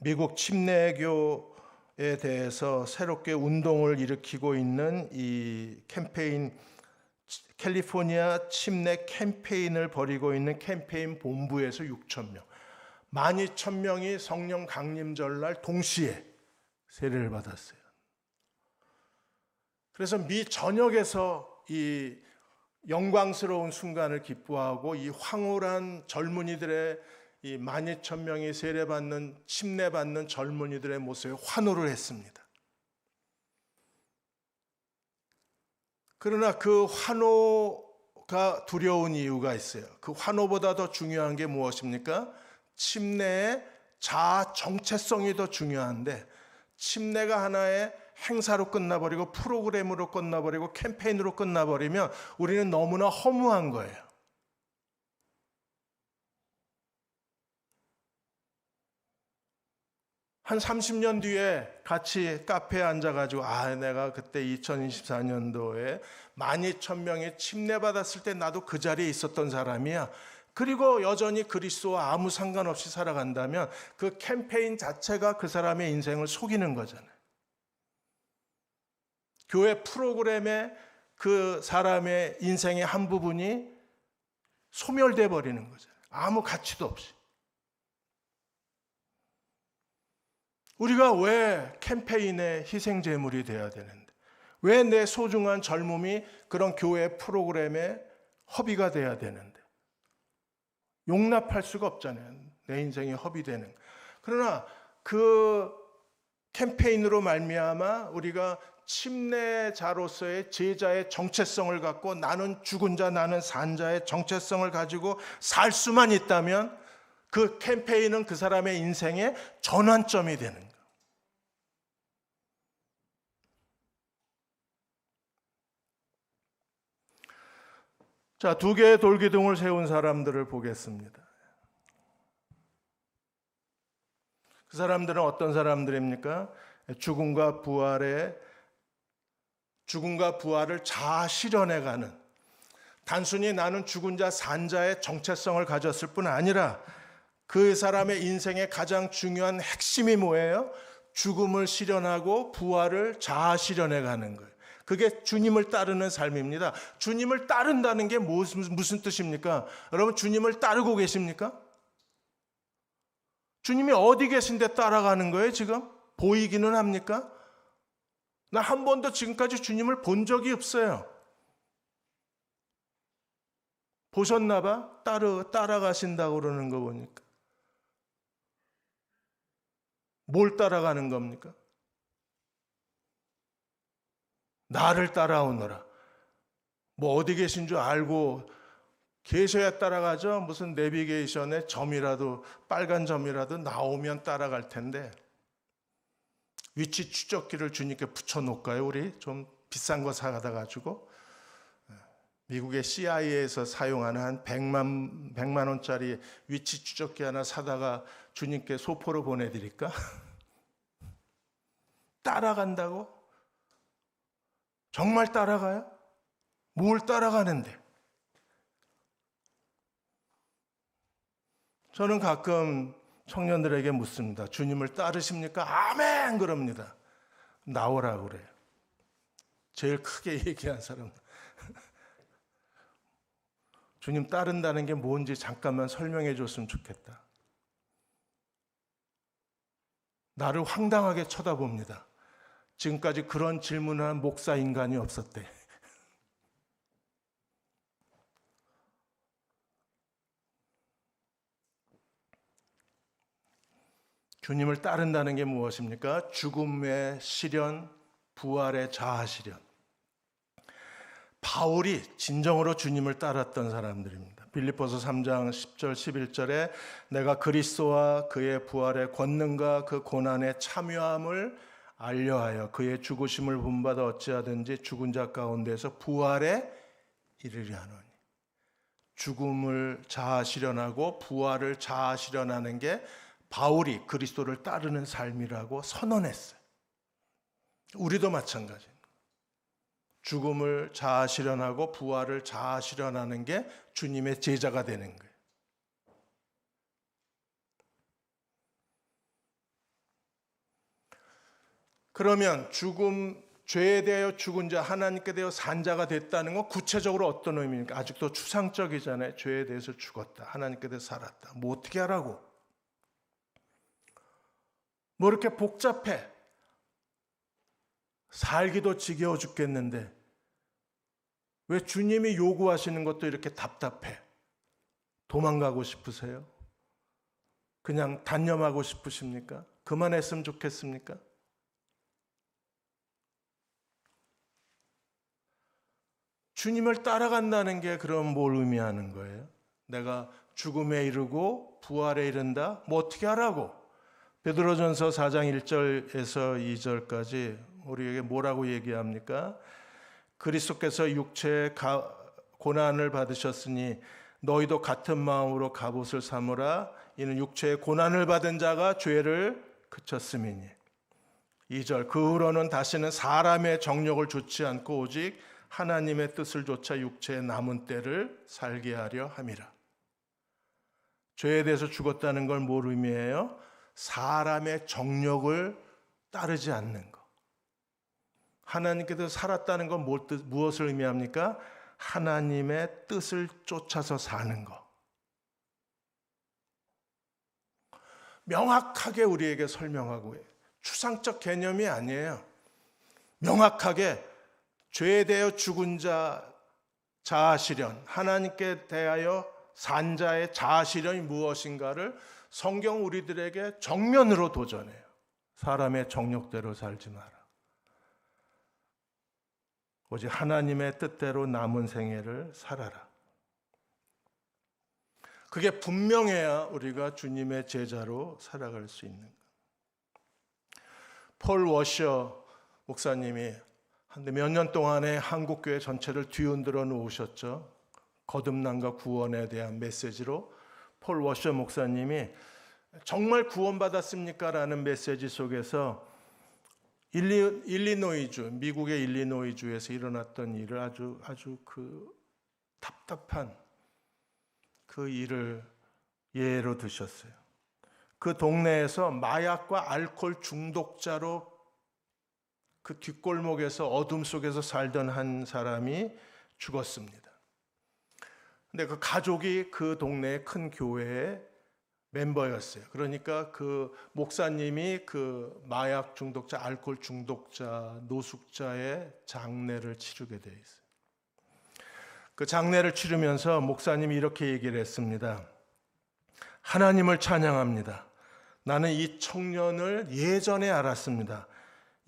미국 침례교에 대해서 새롭게 운동을 일으키고 있는 이 캠페인, 캘리포니아 침례 캠페인을 벌이고 있는 캠페인 본부에서 6,000명, 12,000명이 성령 강림절날 동시에 세례를 받았어요. 그래서 미 전역에서 이 영광스러운 순간을 기뻐하고, 이 황홀한 젊은이들의 이 12,000명이 세례받는, 침례받는 젊은이들의 모습에 환호를 했습니다. 그러나 그 환호가 두려운 이유가 있어요. 그 환호보다 더 중요한 게 무엇입니까? 침례의 자아 정체성이 더 중요한데, 침례가 하나의 행사로 끝나버리고 프로그램으로 끝나버리고 캠페인으로 끝나버리면 우리는 너무나 허무한 거예요. 한 30년 뒤에 같이 카페에 앉아가지고, 내가 그때 2024년도에 12,000명이 침례받았을 때 나도 그 자리에 있었던 사람이야. 그리고 여전히 그리스도와 아무 상관없이 살아간다면 그 캠페인 자체가 그 사람의 인생을 속이는 거잖아요. 교회 프로그램에 그 사람의 인생의 한 부분이 소멸돼 버리는 거잖아요. 아무 가치도 없이. 우리가 왜 캠페인의 희생제물이 되어야 되는데, 왜 내 소중한 젊음이 그런 교회 프로그램에 허비가 돼야 되는데, 용납할 수가 없잖아요. 내 인생이 허비되는. 그러나 그 캠페인으로 말미암아 우리가 침례자로서의 제자의 정체성을 갖고, 나는 죽은 자 나는 산 자의 정체성을 가지고 살 수만 있다면 그 캠페인은 그 사람의 인생의 전환점이 되는 거예요. 자, 2개의 돌기둥을 세운 사람들을 보겠습니다. 그 사람들은 어떤 사람들입니까? 죽음과 부활을 자아 실현해가는, 단순히 나는 죽은 자 산 자의 정체성을 가졌을 뿐 아니라 그 사람의 인생의 가장 중요한 핵심이 뭐예요? 죽음을 실현하고 부활을 자아 실현해가는 거예요. 그게 주님을 따르는 삶입니다. 주님을 따른다는 게 무슨 뜻입니까? 여러분, 주님을 따르고 계십니까? 주님이 어디 계신데 따라가는 거예요, 지금? 보이기는 합니까? 나 한 번도 지금까지 주님을 본 적이 없어요. 보셨나 봐? 따라가신다고 그러는 거 보니까. 뭘 따라가는 겁니까? 나를 따라오너라. 뭐 어디 계신 줄 알고 계셔야 따라가죠. 무슨 내비게이션에 점이라도, 빨간 점이라도 나오면 따라갈 텐데, 위치 추적기를 주님께 붙여놓을까요? 우리 좀 비싼 거 사가다 가지고 미국의 CIA에서 사용하는 한 100만 원짜리 위치 추적기 하나 사다가 주님께 소포로 보내드릴까? 따라간다고? 정말 따라가요? 뭘 따라가는데? 저는 가끔 청년들에게 묻습니다. 주님을 따르십니까? 아멘! 그럽니다. 나오라고 그래요. 제일 크게 얘기한 사람. 주님 따른다는 게 뭔지 잠깐만 설명해 줬으면 좋겠다. 나를 황당하게 쳐다봅니다. 지금까지 그런 질문을 한 목사 인간이 없었대. 주님을 따른다는 게 무엇입니까? 죽음의 실현, 부활의 자아 실현. 바울이 진정으로 주님을 따랐던 사람들입니다. 빌립보서 3장 10절 11절에 내가 그리스도와 그의 부활의 권능과 그 고난의 참여함을 알려하여 그의 죽으심을 본받아 어찌하든지 죽은 자 가운데서 부활에 이르려 하노니. 죽음을 자아 실현하고 부활을 자아 실현하는 게 바울이 그리스도를 따르는 삶이라고 선언했어요. 우리도 마찬가지입니다. 죽음을 자아 실현하고 부활을 자아 실현하는 게 주님의 제자가 되는 거예요. 그러면 죄에 대하여 죽은 자, 하나님께 대하여 산 자가 됐다는 건 구체적으로 어떤 의미입니까? 아직도 추상적이잖아요. 죄에 대해서 죽었다, 하나님께 대해서 살았다. 뭐 어떻게 하라고? 뭐 이렇게 복잡해. 살기도 지겨워 죽겠는데 왜 주님이 요구하시는 것도 이렇게 답답해? 도망가고 싶으세요? 그냥 단념하고 싶으십니까? 그만했으면 좋겠습니까? 주님을 따라간다는 게 그럼 뭘 의미하는 거예요? 내가 죽음에 이르고 부활에 이른다? 뭐 어떻게 하라고? 베드로전서 4장 1절에서 2절까지 우리에게 뭐라고 얘기합니까? 그리스도께서 육체의 고난을 받으셨으니 너희도 같은 마음으로 갑옷을 삼으라. 이는 육체의 고난을 받은 자가 죄를 그쳤음이니. 2절 그 후로는 다시는 사람의 정욕을 좇지 않고 오직 하나님의 뜻을 좇아 육체의 남은 때를 살게 하려 함이라. 죄에 대해서 죽었다는 걸 뭘 의미해요? 사람의 정욕을 따르지 않는 것. 하나님께서 살았다는 건 무엇을 의미합니까? 하나님의 뜻을 쫓아서 사는 것. 명확하게 우리에게 설명하고 해요. 추상적 개념이 아니에요. 명확하게 죄에 대하여 죽은 자 자아 실현, 하나님께 대하여 산 자의 자아 실현이 무엇인가를 성경 우리들에게 정면으로 도전해요. 사람의 정욕대로 살지 마라. 오직 하나님의 뜻대로 남은 생애를 살아라. 그게 분명해야 우리가 주님의 제자로 살아갈 수 있는 거예요. 폴 워셔 목사님이 몇 년 동안에 한국교회 전체를 뒤흔들어 놓으셨죠. 거듭남과 구원에 대한 메시지로 폴 워셔 목사님이 정말 구원받았습니까? 라는 메시지 속에서 일리노이주, 미국의 일리노이주에서 일어났던 일을 아주 답답한 그 일을 예로 드셨어요. 그 동네에서 마약과 알코올 중독자로 그 뒷골목에서 어둠 속에서 살던 한 사람이 죽었습니다. 근데 그 가족이 그 동네의 큰 교회의 멤버였어요. 그러니까 그 목사님이 그 마약 중독자, 알코올 중독자, 노숙자의 장례를 치르게 돼 있어요. 그 장례를 치르면서 목사님이 이렇게 얘기를 했습니다. 하나님을 찬양합니다. 나는 이 청년을 예전에 알았습니다.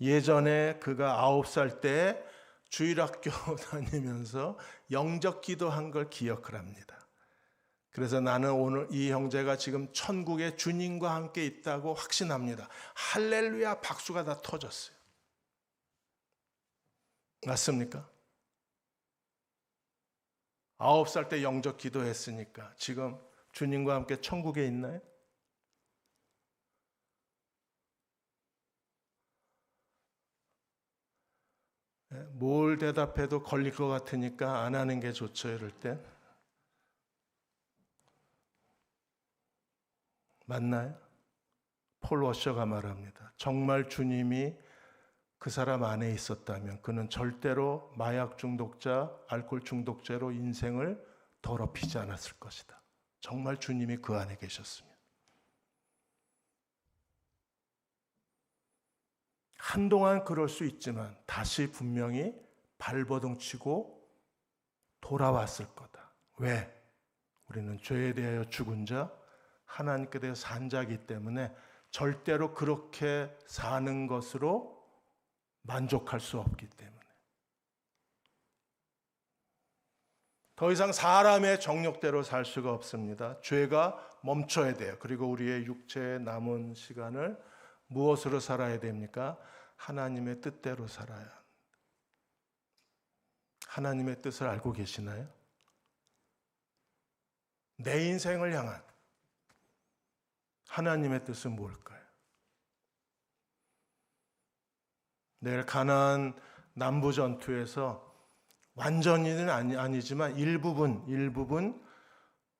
예전에 그가 9살 때 주일학교 다니면서 영적 기도한 걸 기억을 합니다. 그래서 나는 오늘 이 형제가 지금 천국에 주님과 함께 있다고 확신합니다. 할렐루야 박수가 다 터졌어요. 맞습니까? 9살 때 영적 기도했으니까 지금 주님과 함께 천국에 있나요? 뭘 대답해도 걸릴 것 같으니까 안 하는 게 좋죠. 이럴 땐. 맞나요? 폴 워셔가 말합니다. 정말 주님이 그 사람 안에 있었다면 그는 절대로 마약 중독자, 알코올 중독자로 인생을 더럽히지 않았을 것이다. 정말 주님이 그 안에 계셨으면. 한동안 그럴 수 있지만 다시 분명히 발버둥 치고 돌아왔을 거다. 왜? 우리는 죄에 대하여 죽은 자, 하나님께 대해 산 자이기 때문에 절대로 그렇게 사는 것으로 만족할 수 없기 때문에. 더 이상 사람의 정욕대로 살 수가 없습니다. 죄가 멈춰야 돼요. 그리고 우리의 육체의 남은 시간을 무엇으로 살아야 됩니까? 하나님의 뜻대로 살아야 합니다. 하나님의 뜻을 알고 계시나요? 내 인생을 향한 하나님의 뜻은 뭘까요? 내일 가나안 남부 전투에서 완전히는 아니지만 일부분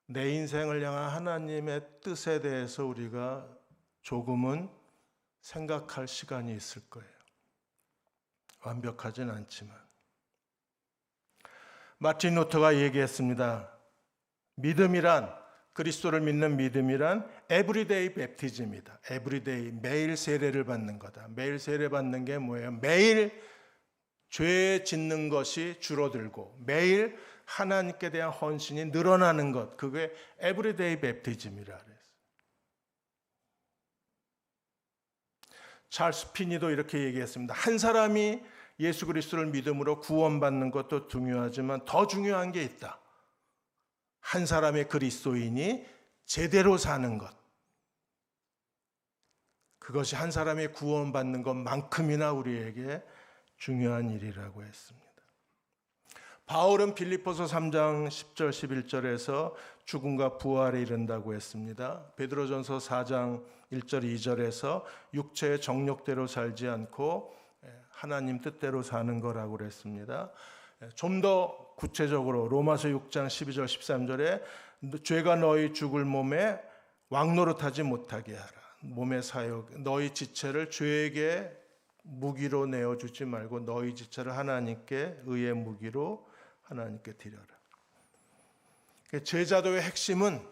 내 인생을 향한 하나님의 뜻에 대해서 우리가 조금은 생각할 시간이 있을 거예요. 완벽하진 않지만. 마틴 루터가 얘기했습니다. 믿음이란, 그리스도를 믿는 믿음이란 에브리데이 랩티즘이다. 에브리데이, 매일 세례를 받는 거다. 매일 세례 받는 게 뭐예요? 매일 죄 짓는 것이 줄어들고 매일 하나님께 대한 헌신이 늘어나는 것, 그게 에브리데이 랩티즘이라 그랬어요. 찰스 피니도 이렇게 얘기했습니다. 한 사람이 예수 그리스도를 믿음으로 구원받는 것도 중요하지만 더 중요한 게 있다. 한 사람의 그리스도인이 제대로 사는 것. 그것이 한 사람이 구원받는 것만큼이나 우리에게 중요한 일이라고 했습니다. 바울은 빌립보서 3장 10절 11절에서 죽음과 부활에 이른다고 했습니다. 베드로전서 4장 1절 2절에서 육체의 정욕대로 살지 않고 하나님 뜻대로 사는 거라고 그랬습니다. 좀 더 구체적으로 로마서 6장 12절 13절에 죄가 너희 죽을 몸에 왕노릇하지 못하게 하라. 몸의 사욕, 너희 지체를 죄에게 무기로 내어주지 말고 너희 지체를 하나님께 의의 무기로 하나님께 드려라. 제자도의 핵심은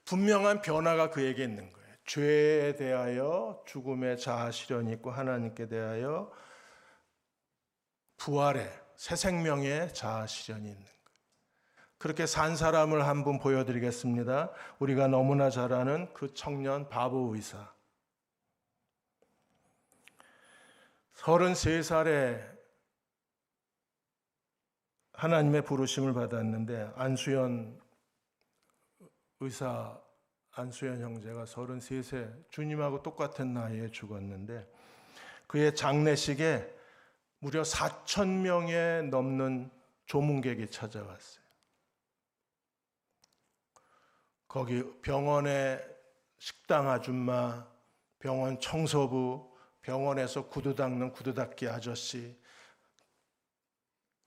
분명한 변화가 그에게 있는 거예요. 죄에 대하여 죽음의 자아 시련이 있고 하나님께 대하여 부활의 새 생명의 자아 시련이 있는 거예요. 그렇게 산 사람을 한 분 보여드리겠습니다. 우리가 너무나 잘 아는 그 청년 바보 의사. 33살에 하나님의 부르심을 받았는데 안수연 의사, 안수연 형제가 33세 주님하고 똑같은 나이에 죽었는데 그의 장례식에 무려 4,000명에 넘는 조문객이 찾아왔어요. 거기 병원의 식당 아줌마, 병원 청소부, 병원에서 구두 닦는 구두 닦기 아저씨,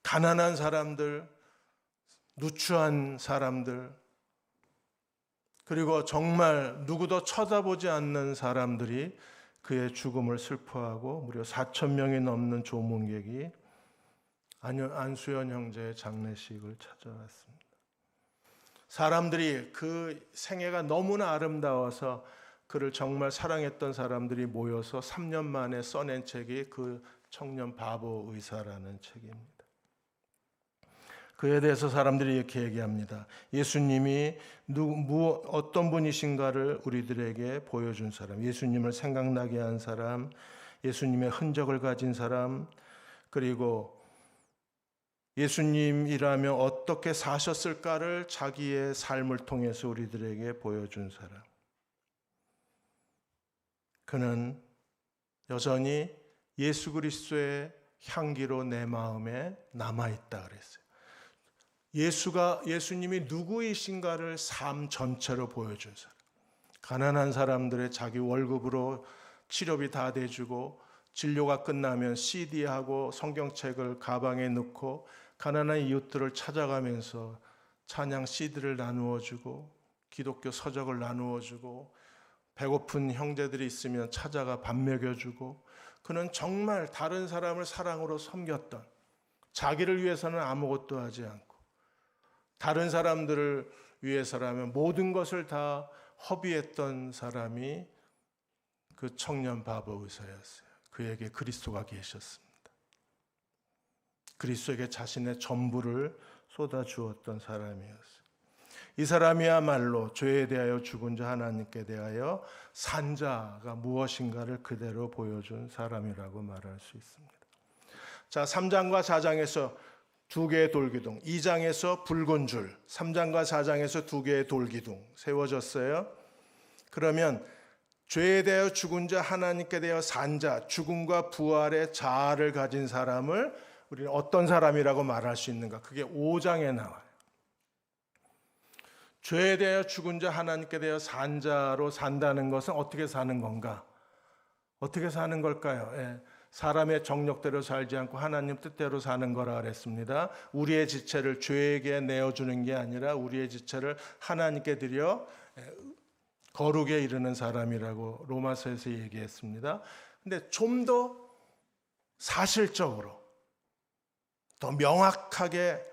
가난한 사람들, 누추한 사람들, 그리고 정말 누구도 쳐다보지 않는 사람들이 그의 죽음을 슬퍼하고 무려 4,000명이 넘는 조문객이 안수연 형제의 장례식을 찾아왔습니다. 사람들이 그 생애가 너무나 아름다워서 그를 정말 사랑했던 사람들이 모여서 3년 만에 써낸 책이 그 청년 바보 의사라는 책입니다. 그에 대해서 사람들이 이렇게 얘기합니다. 예수님이 어떤 분이신가를 우리들에게 보여준 사람, 예수님을 생각나게 한 사람, 예수님의 흔적을 가진 사람, 그리고 예수님이라면 어떻게 사셨을까를 자기의 삶을 통해서 우리들에게 보여준 사람. 그는 여전히 예수 그리스도의 향기로 내 마음에 남아있다 그랬어요. 예수님이 누구이신가를 삶 전체로 보여준 사람. 가난한 사람들의 자기 월급으로 치료비 다 대주고 진료가 끝나면 CD하고 성경책을 가방에 넣고 가난한 이웃들을 찾아가면서 찬양 CD를 나누어주고 기독교 서적을 나누어주고 배고픈 형제들이 있으면 찾아가 밥 먹여주고 그는 정말 다른 사람을 사랑으로 섬겼던, 자기를 위해서는 아무것도 하지 않고 다른 사람들을 위해서라면 모든 것을 다 허비했던 사람이 그 청년 바보 의사였어요. 그에게 그리스도가 계셨습니다. 그리스도에게 자신의 전부를 쏟아주었던 사람이었어요. 이 사람이야말로 죄에 대하여 죽은 자 하나님께 대하여 산 자가 무엇인가를 그대로 보여준 사람이라고 말할 수 있습니다. 자, 3장과 4장에서 2개의 돌기둥, 2장에서 붉은 줄, 3장과 4장에서 2개의 돌기둥 세워졌어요. 그러면 죄에 대하여 죽은 자, 하나님께 대하여 산 자, 죽음과 부활의 자아를 가진 사람을 우리는 어떤 사람이라고 말할 수 있는가? 그게 5장에 나와요. 죄에 대하여 죽은 자, 하나님께 대하여 산 자로 산다는 것은 어떻게 사는 건가? 어떻게 사는 걸까요? 예. 사람의 정력대로 살지 않고 하나님 뜻대로 사는 거라 그랬습니다. 우리의 지체를 죄에게 내어주는 게 아니라 우리의 지체를 하나님께 드려 거룩에 이르는 사람이라고 로마서에서 얘기했습니다. 근데 좀 더 사실적으로 더 명확하게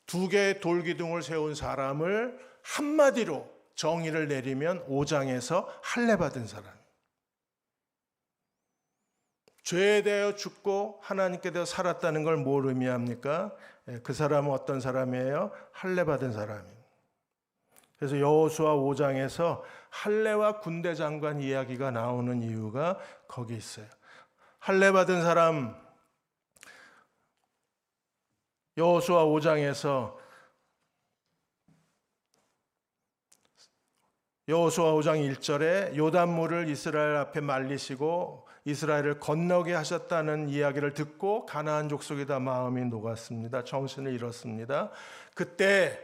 두 개의 돌기둥을 세운 사람을 한마디로 정의를 내리면 5장에서 할례 받은 사람. 죄에 대하여 죽고 하나님께 대하여 살았다는 걸 뭘 의미합니까? 그 사람은 어떤 사람이에요? 할례 받은 사람입니다. 그래서 여호수아 5장에서 할례와 군대 장관 이야기가 나오는 이유가 거기 있어요. 할례 받은 사람, 여호수아 5장에서 여호수아 5장 1절에 요단물을 이스라엘 앞에 말리시고 이스라엘을 건너게 하셨다는 이야기를 듣고 가나안 족속이 다 마음이 녹았습니다. 정신을 잃었습니다. 그때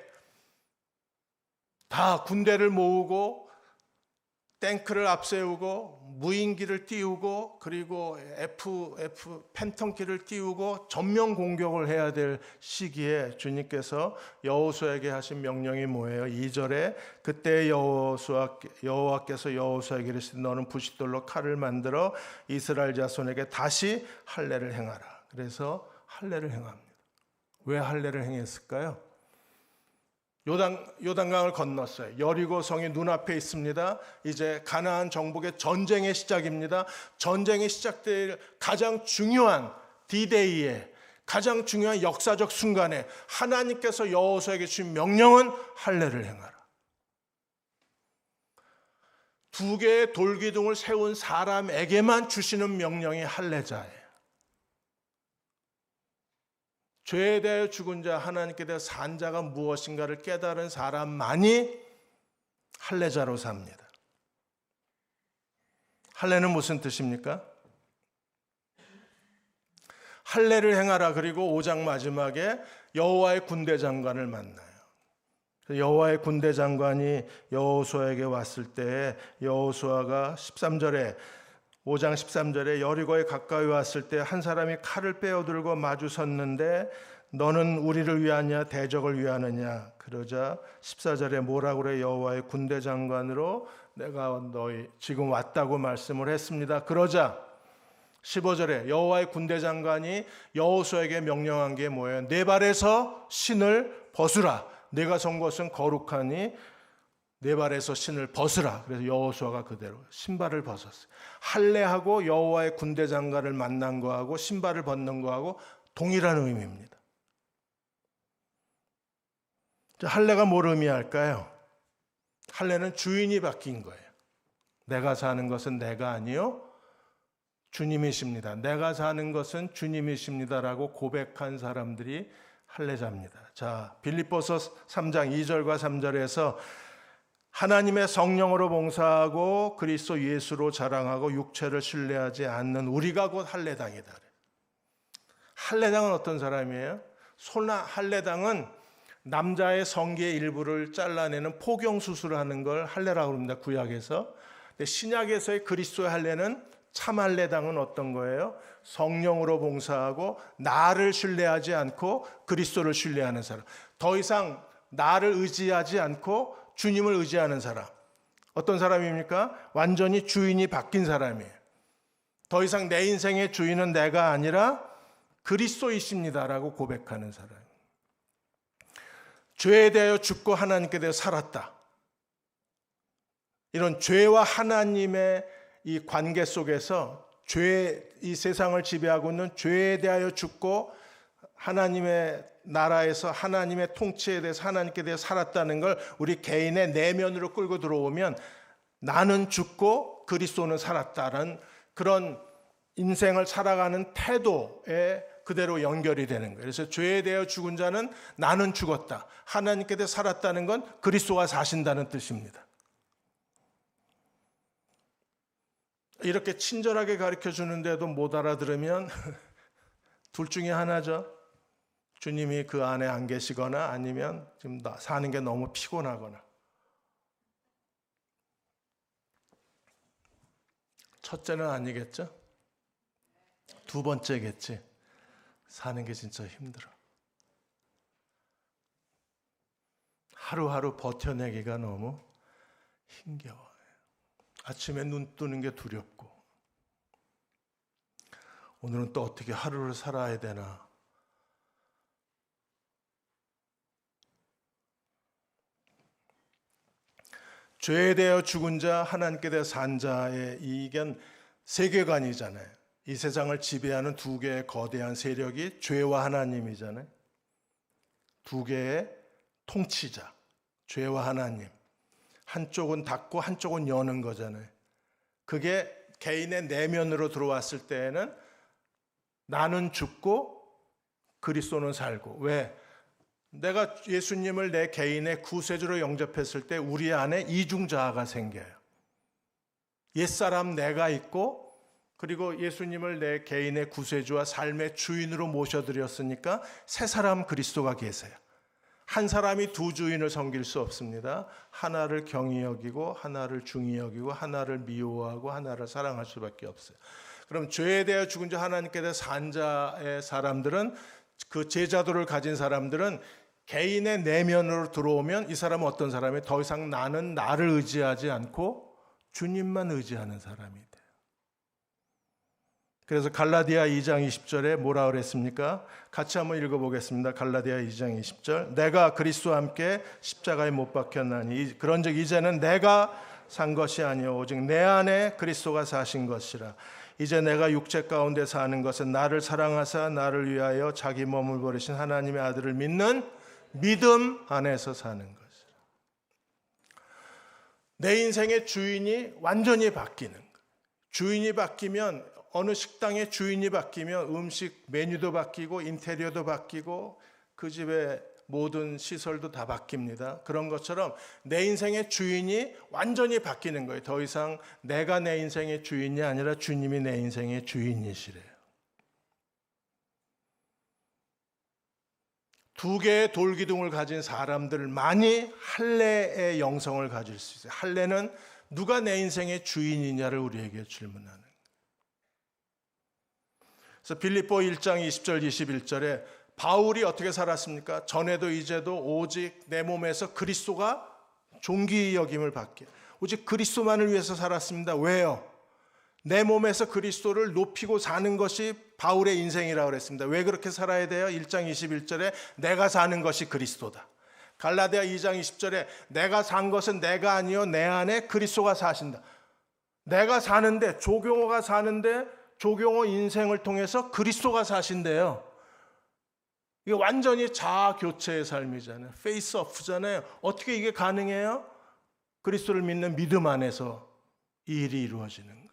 다 군대를 모으고 탱크를 앞세우고 무인기를 띄우고 그리고 팬텀기를 띄우고 전면 공격을 해야 될 시기에 주님께서 여호수아에게 하신 명령이 뭐예요? 2절에 그때 여호와께서 여호수아에게 이르시되 너는 부싯돌로 칼을 만들어 이스라엘 자손에게 다시 할례를 행하라. 그래서 할례를 행합니다. 왜 할례를 행했을까요? 요단강을 건넜어요. 여리고 성이 눈앞에 있습니다. 이제 가나안 정복의 전쟁의 시작입니다. 전쟁이 시작될 가장 중요한 D-Day에 가장 중요한 역사적 순간에 하나님께서 여호수아에게 주신 명령은 할례를 행하라. 두 개의 돌기둥을 세운 사람에게만 주시는 명령이 할례자예요. 죄에 대하여 죽은 자, 하나님께 대하여 산 자가 무엇인가를 깨달은 사람만이 할례자로 삽니다. 할례는 무슨 뜻입니까? 할례를 행하라. 그리고 5장 마지막에 여호와의 군대 장관을 만나요. 여호와의 군대 장관이 여호수아에게 왔을 때 여호수아가 13절에 5장 13절에 여리고에 가까이 왔을 때 한 사람이 칼을 빼어들고 마주 섰는데 너는 우리를 위하냐 대적을 위하느냐. 그러자 14절에 뭐라고 그래? 여호와의 군대 장관으로 내가 너희 지금 왔다고 말씀을 했습니다. 그러자 15절에 여호와의 군대 장관이 여호수아에게 명령한 게 뭐예요? 내 발에서 신을 벗으라. 내가 선 것은 거룩하니 내 발에서 신을 벗으라. 그래서 여호수아가 그대로 신발을 벗었어요. 할례하고 여호와의 군대 장관을 만난 거하고 신발을 벗는 거하고 동일한 의미입니다. 할례가 뭘 의미할까요? 할례는 주인이 바뀐 거예요. 내가 사는 것은 내가 아니요 주님이십니다. 내가 사는 것은 주님이십니다라고 고백한 사람들이 할례자입니다. 자, 빌립보서 3장 2절과 3절에서 하나님의 성령으로 봉사하고 그리스도 예수로 자랑하고 육체를 신뢰하지 않는 우리가 곧 할례당이다. 할례당은 어떤 사람이에요? 할례당은 남자의 성기의 일부를 잘라내는 포경 수술을 하는 걸 할례라고 합니다. 구약에서. 근데 신약에서의 그리스도의 할례는 참 할례당은 어떤 거예요? 성령으로 봉사하고 나를 신뢰하지 않고 그리스도를 신뢰하는 사람. 더 이상 나를 의지하지 않고 주님을 의지하는 사람. 어떤 사람입니까? 완전히 주인이 바뀐 사람이에요. 더 이상 내 인생의 주인은 내가 아니라 그리스도이십니다라고 고백하는 사람. 죄에 대하여 죽고 하나님께 대하여 살았다. 이런 죄와 하나님의 이 관계 속에서 이 세상을 지배하고 있는 죄에 대하여 죽고 하나님의 나라에서 하나님의 통치에 대해서 하나님께 대해 살았다는 걸 우리 개인의 내면으로 끌고 들어오면 나는 죽고 그리스도는 살았다는 그런 인생을 살아가는 태도에 그대로 연결이 되는 거예요. 그래서 죄에 대하여 죽은 자는 나는 죽었다. 하나님께 대해 살았다는 건 그리스도가 사신다는 뜻입니다. 이렇게 친절하게 가르쳐 주는데도 못 알아들으면 둘 중에 하나죠. 주님이 그 안에 안 계시거나 아니면 지금 사는 게 너무 피곤하거나. 첫째는 아니겠죠? 두 번째겠지. 사는 게 진짜 힘들어. 하루하루 버텨내기가 너무 힘겨워요. 아침에 눈 뜨는 게 두렵고 오늘은 또 어떻게 하루를 살아야 되나. 죄에 대하여 죽은 자, 하나님께 대해 산 자의 이견 세계관이잖아요. 이 세상을 지배하는 두 개의 거대한 세력이 죄와 하나님이잖아요. 두 개의 통치자, 죄와 하나님. 한쪽은 닫고 한쪽은 여는 거잖아요. 그게 개인의 내면으로 들어왔을 때에는 나는 죽고 그리스도는 살고. 왜? 내가 예수님을 내 개인의 구세주로 영접했을 때 우리 안에 이중자아가 생겨요. 옛사람 내가 있고, 그리고 예수님을 내 개인의 구세주와 삶의 주인으로 모셔드렸으니까 새 사람 그리스도가 계세요. 한 사람이 두 주인을 섬길 수 없습니다. 하나를 경히 여기고 하나를 중히 여기고 하나를 미워하고 하나를 사랑할 수밖에 없어요. 그럼 죄에 대해 죽은 자, 하나님께 대해 산 자의 사람들은, 그 제자도를 가진 사람들은 개인의 내면으로 들어오면 이 사람은 어떤 사람이 더 이상 나는 나를 의지하지 않고 주님만 의지하는 사람이 돼요. 그래서 갈라디아 2장 20절에 뭐라 그랬습니까? 같이 한번 읽어보겠습니다. 갈라디아 2장 20절. 내가 그리스도와 함께 십자가에 못 박혔나니 그런즉 이제는 내가 산 것이 아니요 오직 내 안에 그리스도가 사신 것이라. 이제 내가 육체 가운데 사는 것은 나를 사랑하사 나를 위하여 자기 몸을 버리신 하나님의 아들을 믿는 믿음 안에서 사는 것이라. 내 인생의 주인이 완전히 바뀌는 거예요. 주인이 바뀌면, 어느 식당의 주인이 바뀌면 음식 메뉴도 바뀌고 인테리어도 바뀌고 그 집의 모든 시설도 다 바뀝니다. 그런 것처럼 내 인생의 주인이 완전히 바뀌는 거예요. 더 이상 내가 내 인생의 주인이 아니라 주님이 내 인생의 주인이시래요. 두 개의 돌기둥을 가진 사람들만이 할례의 영성을 가질 수 있어요. 할례는 누가 내 인생의 주인이냐를 우리에게 질문하는 거예요. 그래서 빌립보 1장 20절 21절에 바울이 어떻게 살았습니까? 전에도 이제도 오직 내 몸에서 그리스도가 존귀 여김을 받게, 오직 그리스도만을 위해서 살았습니다. 왜요? 내 몸에서 그리스도를 높이고 사는 것이 바울의 인생이라고 그랬습니다. 왜 그렇게 살아야 돼요? 1장 21절에 내가 사는 것이 그리스도다. 갈라디아 2장 20절에 내가 산 것은 내가 아니요 내 안에 그리스도가 사신다. 내가 사는데, 조경호가 사는데 조경호 인생을 통해서 그리스도가 사신대요. 이게 완전히 자아 교체의 삶이잖아요. 페이스 오프잖아요. 어떻게 이게 가능해요? 그리스도를 믿는 믿음 안에서 이 일이 이루어지는 거예요.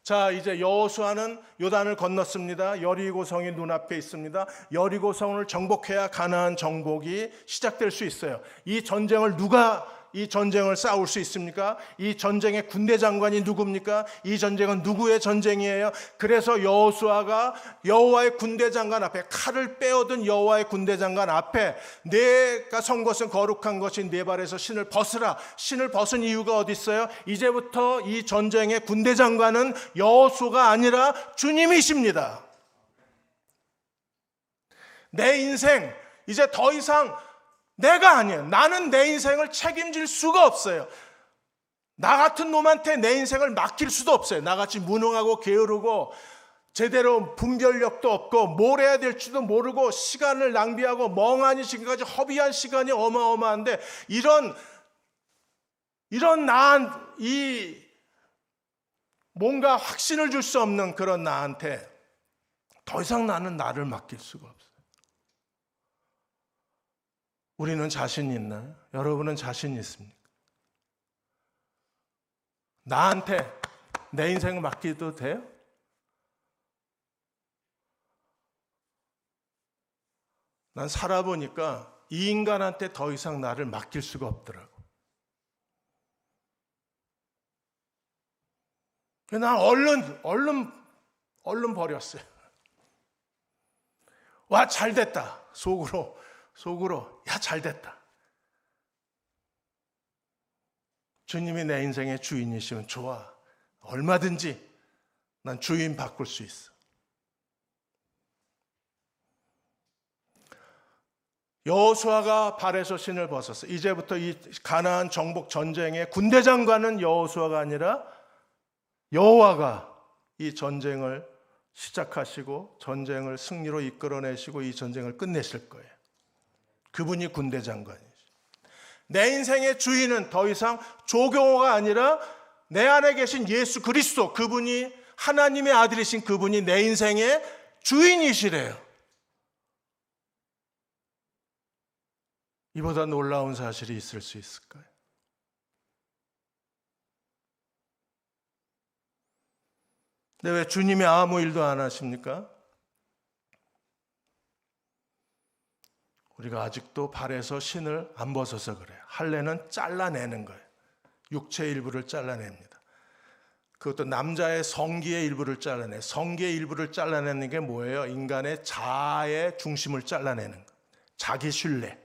자, 이제 여호수아는 요단을 건넜습니다. 여리고성이 눈앞에 있습니다. 여리고성을 정복해야 가나안 정복이 시작될 수 있어요. 이 전쟁을 누가 이 전쟁을 싸울 수 있습니까? 이 전쟁의 군대 장관이 누굽니까? 이 전쟁은 누구의 전쟁이에요? 그래서 여호수아가 여호와의 군대 장관 앞에, 칼을 빼어든 여호와의 군대 장관 앞에, 내가 선 것은 거룩한 것인 내 발에서 신을 벗으라. 신을 벗은 이유가 어디 있어요? 이제부터 이 전쟁의 군대 장관은 여호수아가 아니라 주님이십니다. 내 인생 이제 더 이상 내가 아니에요. 나는 내 인생을 책임질 수가 없어요. 나 같은 놈한테 내 인생을 맡길 수도 없어요. 나같이 무능하고 게으르고 제대로 분별력도 없고 뭘 해야 될지도 모르고 시간을 낭비하고 멍하니 지금까지 허비한 시간이 어마어마한데, 이런 이 뭔가 확신을 줄 수 없는 그런 나한테 더 이상 나는 나를 맡길 수가 없어요. 우리는 자신 있나요? 여러분은 자신 있습니까? 나한테 내 인생을 맡기도 돼요? 난 살아보니까 이 인간한테 더 이상 나를 맡길 수가 없더라고. 난 얼른 버렸어요. 와, 잘 됐다. 속으로 야, 잘 됐다. 주님이 내 인생의 주인이시면 좋아. 얼마든지 난 주인 바꿀 수 있어. 여호수아가 발에서 신을 벗었어. 이제부터 이 가나안 정복 전쟁의 군대장관은 여호수아가 아니라 여호와가 이 전쟁을 시작하시고 전쟁을 승리로 이끌어내시고 이 전쟁을 끝내실 거예요. 그분이 군대장관이죠. 내 인생의 주인은 더 이상 조경호가 아니라 내 안에 계신 예수 그리스도, 그분이 하나님의 아들이신 그분이 내 인생의 주인이시래요. 이보다 놀라운 사실이 있을 수 있을까요? 근데 왜 주님이 아무 일도 안 하십니까? 우리가 아직도 발에서 신을 안 벗어서 그래요. 할례는 잘라내는 거예요. 육체의 일부를 잘라냅니다. 그것도 남자의 성기의 일부를 잘라내. 성기의 일부를 잘라내는 게 뭐예요? 인간의 자아의 중심을 잘라내는 거예요. 자기 신뢰.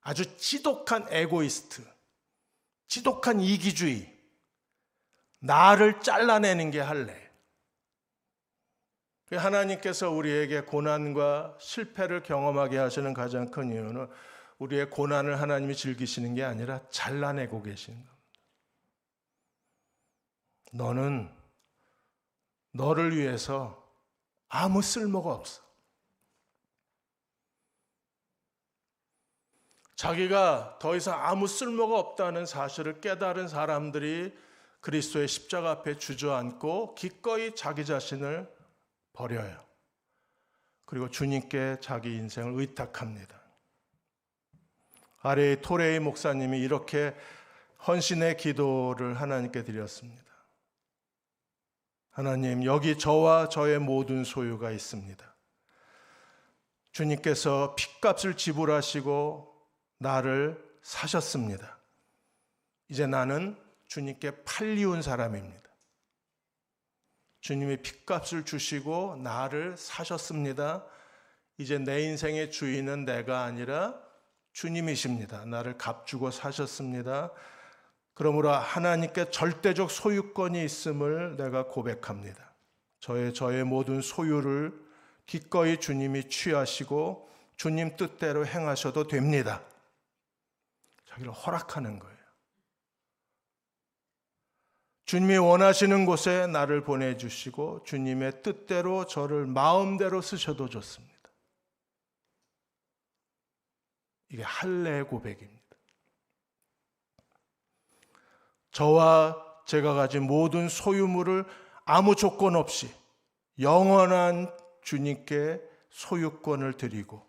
아주 지독한 에고이스트, 지독한 이기주의, 나를 잘라내는 게 할례. 하나님께서 우리에게 고난과 실패를 경험하게 하시는 가장 큰 이유는 우리의 고난을 하나님이 즐기시는 게 아니라 잘라내고 계시는 겁니다. 너는 너를 위해서 아무 쓸모가 없어. 자기가 더 이상 아무 쓸모가 없다는 사실을 깨달은 사람들이 그리스도의 십자가 앞에 주저앉고 기꺼이 자기 자신을 버려요. 그리고 주님께 자기 인생을 의탁합니다. 아래의 토레이 목사님이 이렇게 헌신의 기도를 하나님께 드렸습니다. 하나님, 여기 저와 저의 모든 소유가 있습니다. 주님께서 핏값을 지불하시고 나를 사셨습니다. 이제 나는 주님께 팔리운 사람입니다. 주님이 핏값을 주시고 나를 사셨습니다. 이제 내 인생의 주인은 내가 아니라 주님이십니다. 나를 값주고 사셨습니다. 그러므로 하나님께 절대적 소유권이 있음을 내가 고백합니다. 저의 모든 소유를 기꺼이 주님이 취하시고 주님 뜻대로 행하셔도 됩니다. 자기를 허락하는 거예요. 주님이 원하시는 곳에 나를 보내주시고 주님의 뜻대로 저를 마음대로 쓰셔도 좋습니다. 이게 할례의 고백입니다. 저와 제가 가진 모든 소유물을 아무 조건 없이 영원한 주님께 소유권을 드리고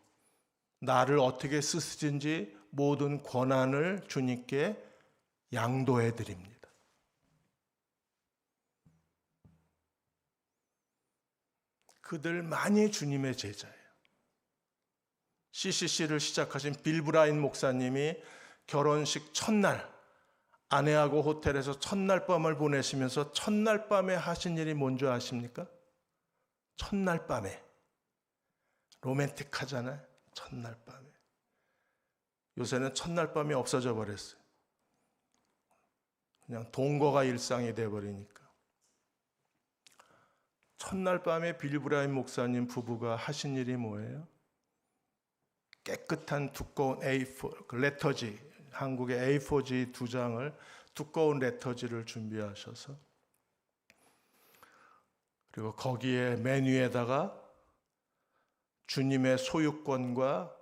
나를 어떻게 쓰시든지 모든 권한을 주님께 양도해 드립니다. 그들만이 주님의 제자예요. CCC를 시작하신 빌 브라인 목사님이 결혼식 첫날 아내하고 호텔에서 첫날 밤을 보내시면서 첫날 밤에 하신 일이 뭔지 아십니까? 첫날 밤에 로맨틱하잖아요. 첫날 밤에. 요새는 첫날 밤이 없어져 버렸어요. 그냥 동거가 일상이 돼버리니까. 첫날 밤에 빌 브라인 목사님 부부가 하신 일이 뭐예요? 깨끗한 두꺼운 A4 레터지, 한국의 A4지 2장을 두꺼운 레터지를 준비하셔서 그리고 거기에 맨 위에다가 주님의 소유권과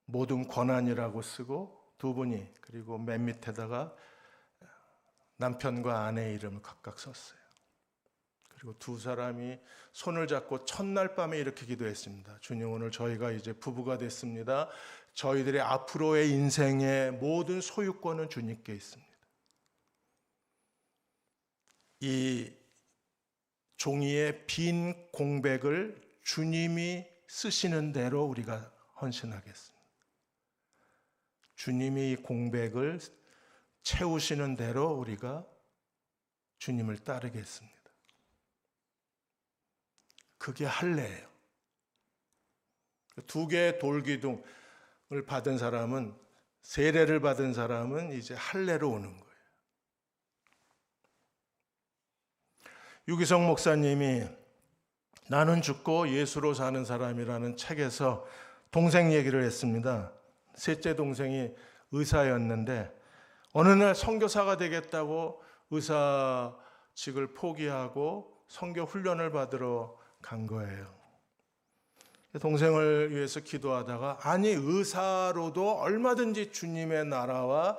모든 권한이라고 쓰고 두 분이 그리고 맨 밑에다가 남편과 아내의 이름을 각각 썼어요. 그리고 두 사람이 손을 잡고 첫날 밤에 이렇게 기도했습니다. 주님, 오늘 저희가 이제 부부가 됐습니다. 저희들의 앞으로의 인생의 모든 소유권은 주님께 있습니다. 이 종이의 빈 공백을 주님이 쓰시는 대로 우리가 헌신하겠습니다. 주님이 이 공백을 채우시는 대로 우리가 주님을 따르겠습니다. 그게 할례예요. 두 개의 돌기둥을 받은 사람은, 세례를 받은 사람은 이제 할례로 오는 거예요. 유기성 목사님이 나는 죽고 예수로 사는 사람이라는 책에서 동생 얘기를 했습니다. 셋째 동생이 의사였는데 어느 날 선교사가 되겠다고 의사직을 포기하고 선교 훈련을 받으러 간 거예요. 동생을 위해서 기도하다가 아니 의사로도 얼마든지 주님의 나라와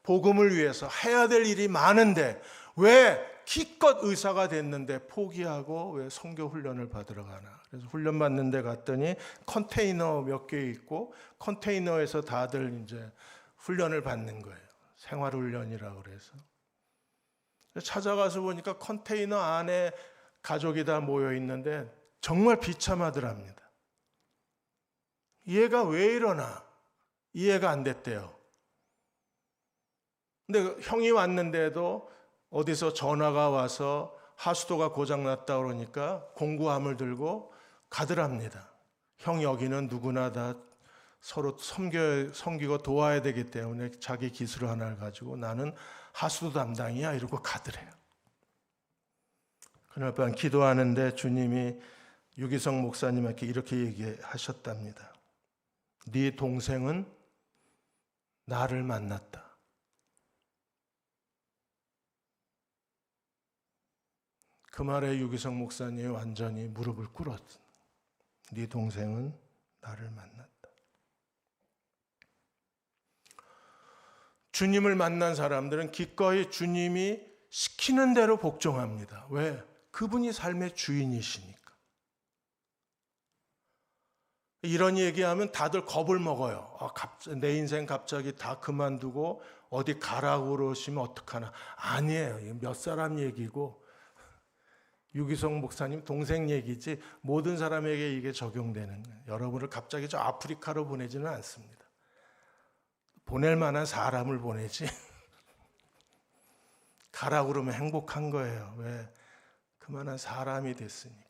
복음을 위해서 해야 될 일이 많은데 왜 기껏 의사가 됐는데 포기하고 왜 선교 훈련을 받으러 가나. 그래서 훈련 받는 데 갔더니 컨테이너 몇 개 있고 컨테이너에서 다들 이제 훈련을 받는 거예요. 생활훈련이라고 그래서. 찾아가서 보니까 컨테이너 안에 가족이 다 모여 있는데 정말 비참하더랍니다. 얘가 왜 이러나 이해가 안 됐대요. 근데 형이 왔는데도 어디서 전화가 와서 하수도가 고장났다 그러니까 공구함을 들고 가더랍니다. 형 여기는 누구나 다 서로 섬기고 도와야 되기 때문에 자기 기술 하나를 가지고 나는 하수도 담당이야 이러고 가더래요. 그날 밤 기도하는데 주님이 유기성 목사님에게 이렇게 얘기하셨답니다. 네 동생은 나를 만났다. 그 말에 유기성 목사님이 완전히 무릎을 꿇었다. 네 동생은 나를 만났다. 주님을 만난 사람들은 기꺼이 주님이 시키는 대로 복종합니다. 왜? 그분이 삶의 주인이시니까. 이런 얘기하면 다들 겁을 먹어요. 내 인생 갑자기 다 그만두고 어디 가라고 그러시면 어떡하나. 아니에요. 몇 사람 얘기고 유기성 목사님 동생 얘기지 모든 사람에게 이게 적용되는 거예요. 여러분을 갑자기 저 아프리카로 보내지는 않습니다. 보낼 만한 사람을 보내지 가라고 그러면 행복한 거예요. 왜? 그만한 사람이 됐으니까.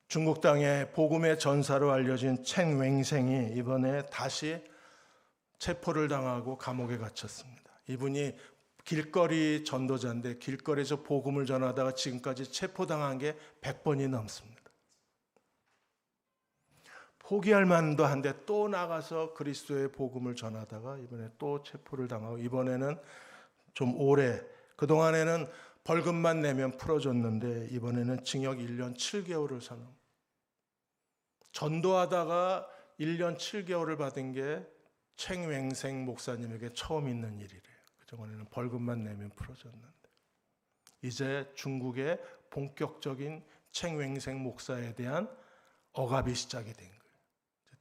중국 땅에 복음의 전사로 알려진 첸 웽생이 이번에 다시 체포를 당하고 감옥에 갇혔습니다. 이분이 길거리 전도자인데 길거리에서 복음을 전하다가 지금까지 체포당한 게 100번이 넘습니다. 포기할 만도 한데 또 나가서 그리스도의 복음을 전하다가 이번에 또 체포를 당하고 이번에는 좀 오래, 그동안에는 벌금만 내면 풀어줬는데 이번에는 징역 1년 7개월을 선언. 전도하다가 1년 7개월을 받은 게 첸 웽생 목사님에게 처음 있는 일이래요. 그동안에는 벌금만 내면 풀어줬는데 이제 중국의 본격적인 첸 웽생 목사에 대한 억압이 시작이 된 거예요.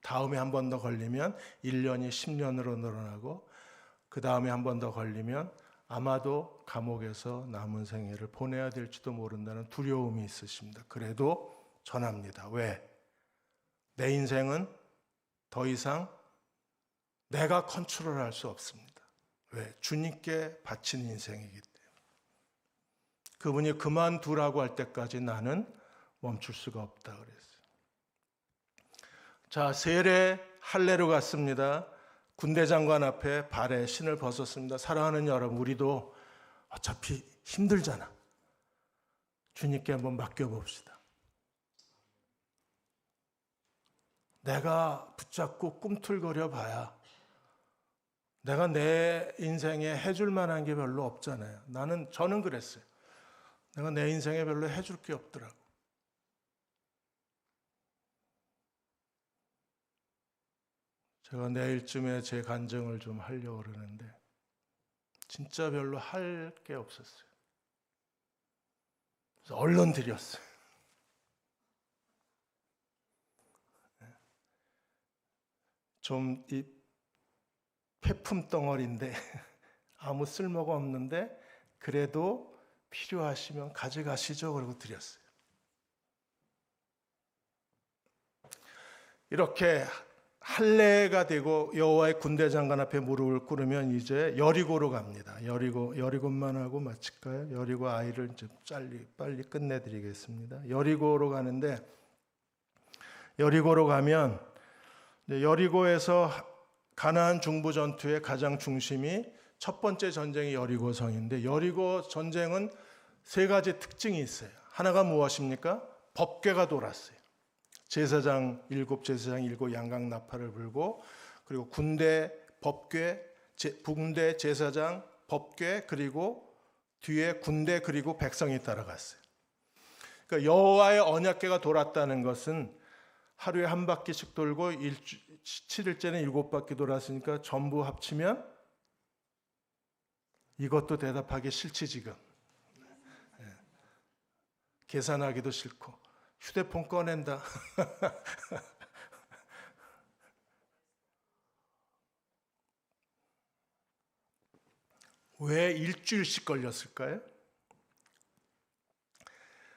다음에 한 번 더 걸리면 1년이 10년으로 늘어나고 그 다음에 한 번 더 걸리면 아마도 감옥에서 남은 생애를 보내야 될지도 모른다는 두려움이 있으십니다. 그래도 전합니다. 왜? 내 인생은 더 이상 내가 컨트롤할 수 없습니다. 왜? 주님께 바친 인생이기 때문에. 그분이 그만두라고 할 때까지 나는 멈출 수가 없다 그랬어요. 자, 세례 할례로 갔습니다. 군대 장관 앞에 발에 신을 벗었습니다. 사랑하는 여러분, 우리도 어차피 힘들잖아. 주님께 한번 맡겨봅시다. 내가 붙잡고 꿈틀거려 봐야 내가 내 인생에 해줄 만한 게 별로 없잖아요. 저는 그랬어요. 내가 내 인생에 별로 해줄 게 없더라고. 제가 내일쯤에 제 간증을 좀 하려고 그러는데 진짜 별로 할 게 없었어요. 그래서 얼른 드렸어요. 좀 이 폐품 덩어리인데 아무 쓸모가 없는데 그래도 필요하시면 가져가시죠. 그러고 드렸어요. 이렇게 할례가 되고 여호와의 군대 장관 앞에 무릎을 꿇으면 이제 여리고로 갑니다. 여리고만 하고 마칠까요? 여리고 아이를 좀 빨리 끝내드리겠습니다. 여리고로 가는데, 여리고로 가면 여리고에서 가나안 중부 전투의 가장 중심이 첫 번째 전쟁이 여리고성인데, 여리고 전쟁은 세 가지 특징이 있어요. 하나가 무엇입니까? 법궤가 돌았어요. 제사장 일곱 양각 나팔을 불고, 그리고 군대 법궤, 군대 제사장 법궤, 그리고 뒤에 군대 그리고 백성이 따라갔어요. 그러니까 여호와의 언약궤가 돌았다는 것은 하루에 한 바퀴씩 돌고 7일째는 7바퀴 돌았으니까 전부 합치면, 이것도 대답하기 싫지 지금. 계산하기도 싫고 휴대폰 꺼낸다. 왜 일주일씩 걸렸을까요?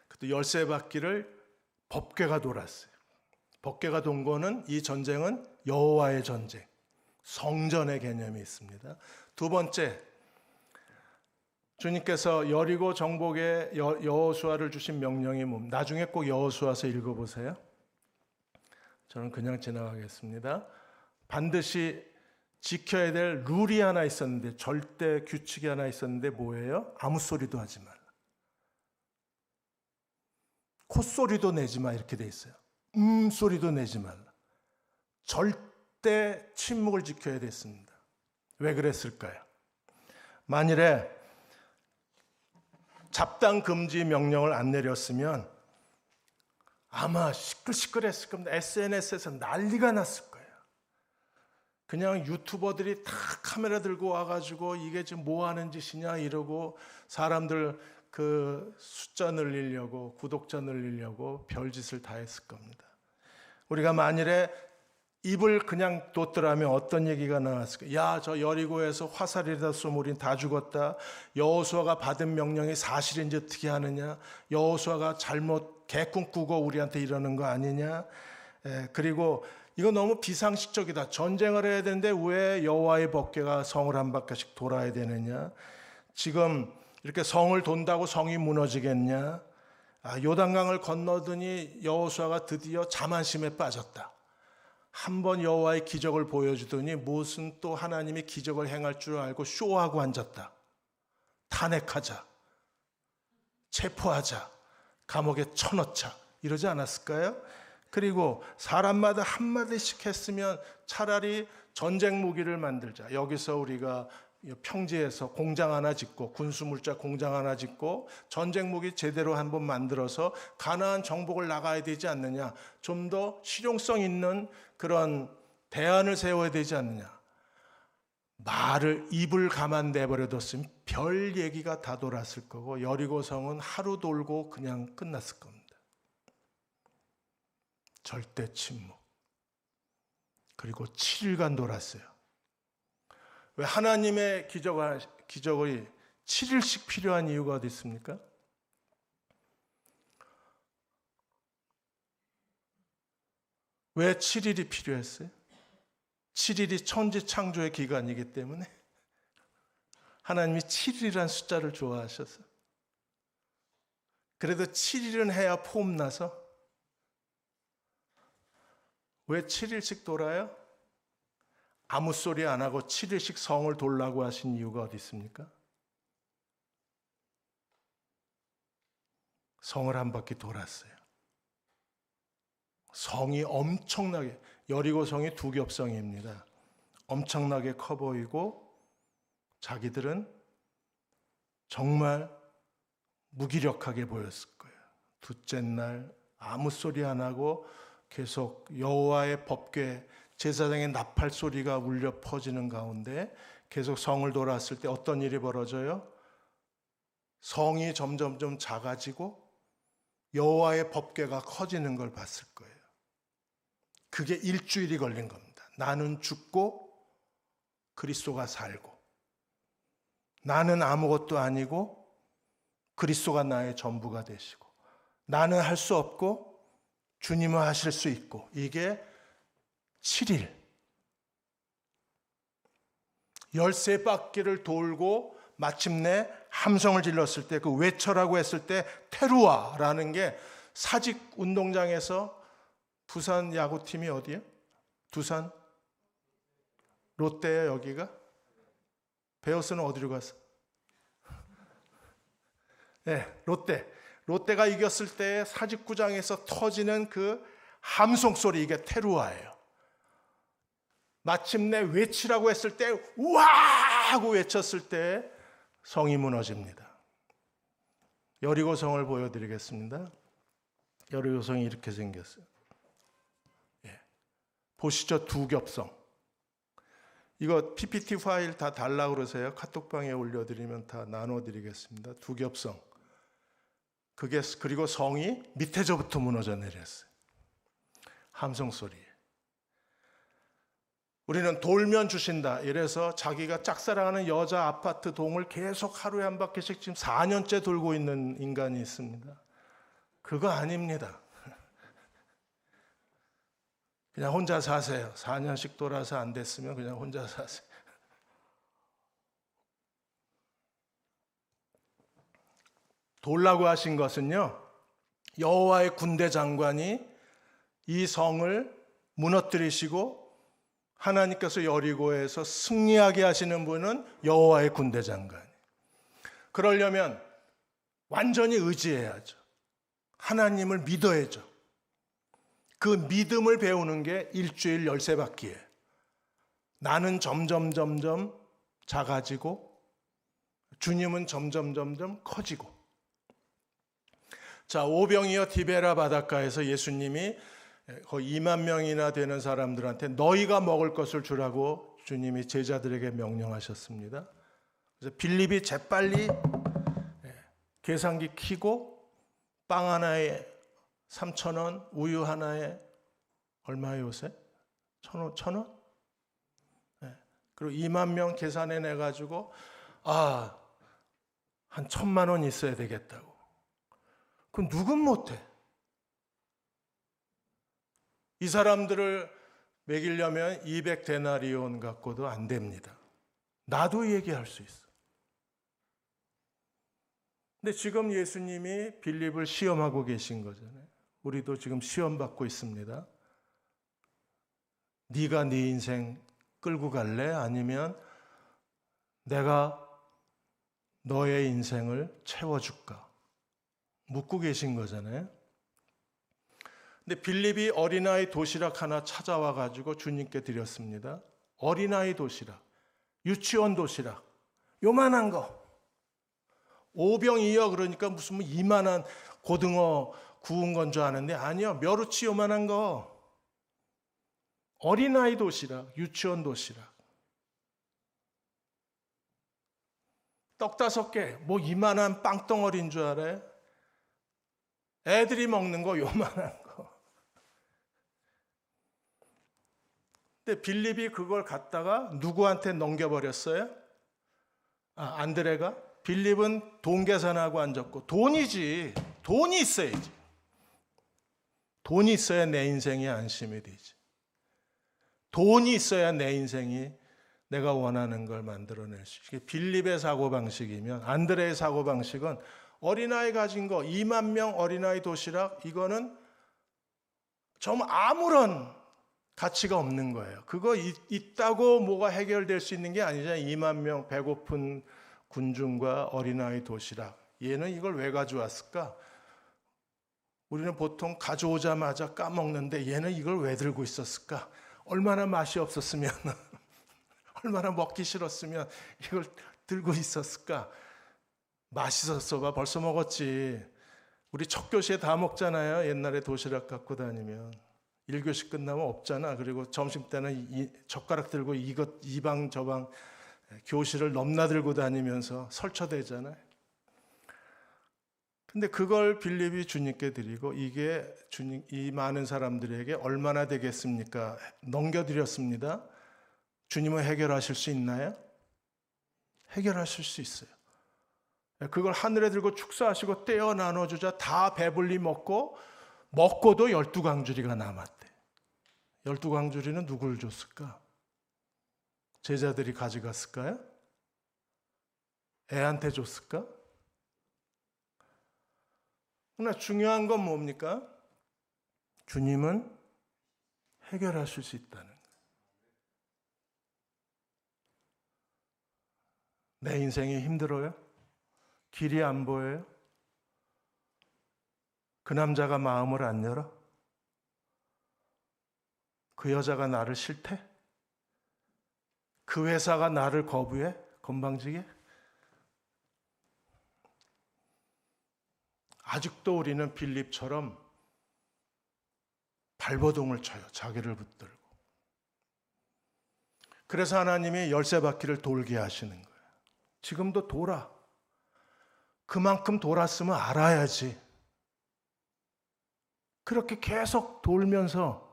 그때 13바퀴를 법궤가 돌았어요. 법궤가 돈 거는, 이 전쟁은 여호와의 전쟁, 성전의 개념이 있습니다. 두 번째, 주님께서 여리고 정복에 여호수아를 주신 명령이 뭡니까? 나중에 꼭 여호수아서 읽어보세요. 저는 그냥 지나가겠습니다. 반드시 지켜야 될 룰이 하나 있었는데, 절대 규칙이 하나 있었는데 뭐예요? 아무 소리도 하지 말라. 콧소리도 내지 마, 이렇게 돼 있어요. 소리도 내지 말라. 절대 침묵을 지켜야 됐습니다. 왜 그랬을까요? 만일에 잡당 금지 명령을 안 내렸으면 아마 시끌시끌했을 겁니다. SNS에서 난리가 났을 거예요. 그냥 유튜버들이 다 카메라 들고 와가지고 이게 지금 뭐 하는 짓이냐 이러고, 사람들 그 숫자 늘리려고, 구독자 늘리려고 별짓을 다 했을 겁니다. 우리가 만일에 입을 그냥 뒀더라면 어떤 얘기가 나왔을까? 야, 저 여리고에서 화살이다 쏘면 우린 다 죽었다. 여호수아가 받은 명령이 사실인지 어떻게 하느냐? 여호수아가 잘못 개꿈 꾸고 우리한테 이러는 거 아니냐? 그리고 이거 너무 비상식적이다. 전쟁을 해야 되는데 왜 여호와의 법궤가 성을 한 바퀴씩 돌아야 되느냐? 지금 이렇게 성을 돈다고 성이 무너지겠냐? 요단강을 건너더니 여호수아가 드디어 자만심에 빠졌다. 한번 여호와의 기적을 보여주더니 무슨 또 하나님이 기적을 행할 줄 알고 쇼하고 앉았다. 탄핵하자, 체포하자, 감옥에 쳐넣자, 이러지 않았을까요? 그리고 사람마다 한마디씩 했으면 차라리 전쟁 무기를 만들자. 여기서 우리가 평지에서 공장 하나 짓고, 군수물자 공장 하나 짓고 전쟁 무기 제대로 한번 만들어서 가나안 정복을 나가야 되지 않느냐. 좀 더 실용성 있는 그런 대안을 세워야 되지 않느냐. 입을 가만 내버려뒀으면 별 얘기가 다 돌았을 거고, 여리고성은 하루 돌고 그냥 끝났을 겁니다. 절대 침묵. 그리고 7일간 돌았어요. 왜 하나님의 기적이 7일씩 필요한 이유가 어디 있습니까? 왜 7일이 필요했어요? 7일이 천지 창조의 기간이기 때문에 하나님이 7일이라는 숫자를 좋아하셔서. 그래도 7일은 해야 폼나서. 왜 7일씩 돌아요? 아무 소리 안 하고 7일씩 성을 돌라고 하신 이유가 어디 있습니까? 성을 한 바퀴 돌았어요. 성이 엄청나게, 여리고성이 두 겹성입니다. 엄청나게 커 보이고 자기들은 정말 무기력하게 보였을 거예요. 둘째 날 아무 소리 안 하고 계속 여호와의 법궤, 제사장의 나팔 소리가 울려 퍼지는 가운데 계속 성을 돌았을 때 어떤 일이 벌어져요? 성이 점점 작아지고 여호와의 법궤가 커지는 걸 봤을 거예요. 그게 일주일이 걸린 겁니다. 나는 죽고 그리스도가 살고, 나는 아무것도 아니고 그리스도가 나의 전부가 되시고, 나는 할 수 없고 주님은 하실 수 있고, 이게 7일 13바퀴를 돌고 마침내 함성을 질렀을 때, 그 외쳐라고 했을 때 테루아라는 게 사직 운동장에서 부산 야구팀이 어디예요? 두산? 롯데예요, 여기가? 베어스는 어디로 갔어? 네, 롯데가 이겼을 때 사직구장에서 터지는 그 함성 소리, 이게 테루아예요. 마침내 외치라고 했을 때 우와 하고 외쳤을 때 성이 무너집니다. 여리고성을 보여드리겠습니다. 여리고성이 이렇게 생겼어요. 보시죠, 두겹성. 이거 PPT 파일 다 달라고 그러세요. 카톡방에 올려드리면 다 나눠드리겠습니다. 두겹성. 그리고 성이 밑에서부터 무너져 내렸어요. 함성 소리. 우리는 돌면 주신다. 이래서 자기가 짝사랑하는 여자 아파트 동을 계속 하루에 한 바퀴씩 지금 4년째 돌고 있는 인간이 있습니다. 그거 아닙니다. 그냥 혼자 사세요. 4년씩 돌아서 안 됐으면 그냥 혼자 사세요. 돌라고 하신 것은요, 여호와의 군대 장관이 이 성을 무너뜨리시고 하나님께서 여리고에서 승리하게 하시는 분은 여호와의 군대 장관. 그러려면 완전히 의지해야죠. 하나님을 믿어야죠. 그 믿음을 배우는 게 일주일 13바퀴예요. 나는 점점 작아지고 주님은 점점 커지고. 자, 오병이어 디베라 바닷가에서 예수님이 거의 2만 명이나 되는 사람들한테 너희가 먹을 것을 주라고 주님이 제자들에게 명령하셨습니다. 그래서 빌립이 재빨리 계산기 켜고 빵 하나에 3,000원, 우유 하나에 얼마예요 요새? 1,000원? 네. 그리고 2만 명 계산해내가지고 한 1,000만 원 있어야 되겠다고. 그럼 누군 못해? 이 사람들을 먹이려면 200데나리온 갖고도 안 됩니다. 나도 얘기할 수 있어. 근데 지금 예수님이 빌립을 시험하고 계신 거잖아요. 우리도 지금 시험받고 있습니다. 네가 네 인생 끌고 갈래? 아니면 내가 너의 인생을 채워줄까? 묻고 계신 거잖아요. 근데 빌립이 어린아이 도시락 하나 찾아와 가지고 주님께 드렸습니다. 어린아이 도시락, 유치원 도시락, 요만한 거. 오병이어 그러니까 무슨 이만한 고등어 구운 건 줄 아는데 아니요, 멸우치 요만한 거. 어린아이 도시락, 유치원 도시락. 떡 5개, 뭐 이만한 빵덩어리인 줄 알아요? 애들이 먹는 거 요만한 거. 근데 빌립이 그걸 갖다가 누구한테 넘겨버렸어요? 안드레가? 빌립은 돈 계산하고 앉았고, 돈이지. 돈이 있어야지. 돈이 있어야 내 인생이 안심이 되지. 돈이 있어야 내 인생이 내가 원하는 걸 만들어낼 수 있게. 빌립의 사고방식이면 안드레의 사고방식은 어린아이 가진 거 2만 명 어린아이 도시락, 이거는 정말 아무런 가치가 없는 거예요. 그거 있다고 뭐가 해결될 수 있는 게 아니잖아요. 2만 명 배고픈 군중과 어린아이 도시락. 얘는 이걸 왜 가져왔을까? 우리는 보통 가져오자마자 까먹는데 얘는 이걸 왜 들고 있었을까? 얼마나 맛이 없었으면, 얼마나 먹기 싫었으면 이걸 들고 있었을까? 맛있었어 봐, 벌써 먹었지. 우리 첫 교시에 다 먹잖아요. 옛날에 도시락 갖고 다니면 1교시 끝나면 없잖아. 그리고 점심 때는 이 젓가락 들고 이 방 저 방 교실을 넘나들고 다니면서 설쳐대잖아요. 근데 그걸 빌립이 주님께 드리고 이게 주님, 이 많은 사람들에게 얼마나 되겠습니까? 넘겨드렸습니다. 주님은 해결하실 수 있나요? 해결하실 수 있어요. 그걸 하늘에 들고 축사하시고 떼어 나눠주자 다 배불리 먹고도 12광주리가 남았대. 12광주리는 누굴 줬을까? 제자들이 가져갔을까요? 애한테 줬을까? 그러나 중요한 건 뭡니까? 주님은 해결하실 수 있다는 거예요. 내 인생이 힘들어요? 길이 안 보여요? 그 남자가 마음을 안 열어? 그 여자가 나를 싫대? 그 회사가 나를 거부해? 건방지게? 아직도 우리는 빌립처럼 발버둥을 쳐요. 자기를 붙들고. 그래서 하나님이 열쇠바퀴를 돌게 하시는 거예요. 지금도 돌아. 그만큼 돌았으면 알아야지. 그렇게 계속 돌면서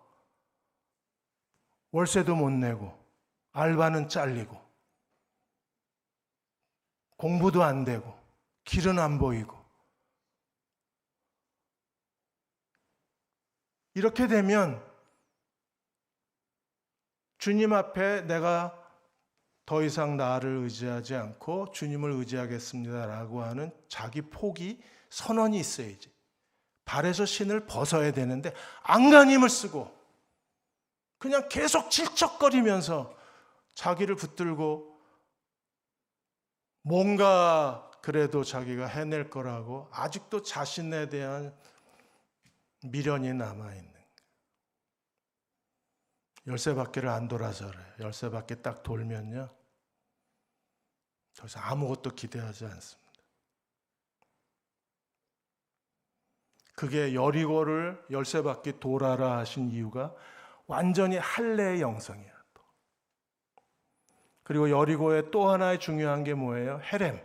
월세도 못 내고 알바는 잘리고 공부도 안 되고 길은 안 보이고 이렇게 되면 주님 앞에 내가 더 이상 나를 의지하지 않고 주님을 의지하겠습니다라고 하는 자기 포기 선언이 있어야지. 발에서 신을 벗어야 되는데 안간힘을 쓰고 그냥 계속 질척거리면서 자기를 붙들고 뭔가 그래도 자기가 해낼 거라고 아직도 자신에 대한 미련이 남아있는 거예요. 열쇠바퀴를 안 돌아서 그래요. 열쇠바퀴 딱 돌면요 더 이상 아무것도 기대하지 않습니다. 그게 여리고를 열쇠바퀴 돌아라 하신 이유가 완전히 할례의 영성이에요. 그리고 여리고의 또 하나의 중요한 게 뭐예요? 헤렘.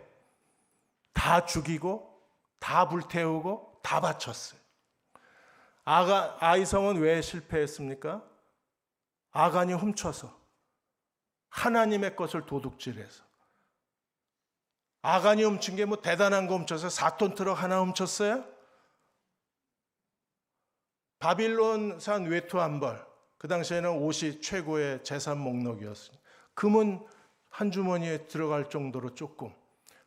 다 죽이고 다 불태우고 다 바쳤어요. 아이성은 왜 실패했습니까? 아간이 훔쳐서 하나님의 것을 도둑질해서. 아간이 훔친 게 뭐 대단한 거 훔쳐서 4톤 트럭 하나 훔쳤어요? 바빌론산 외투 한 벌. 그 당시에는 옷이 최고의 재산 목록이었어요. 금은 한 주머니에 들어갈 정도로 조금.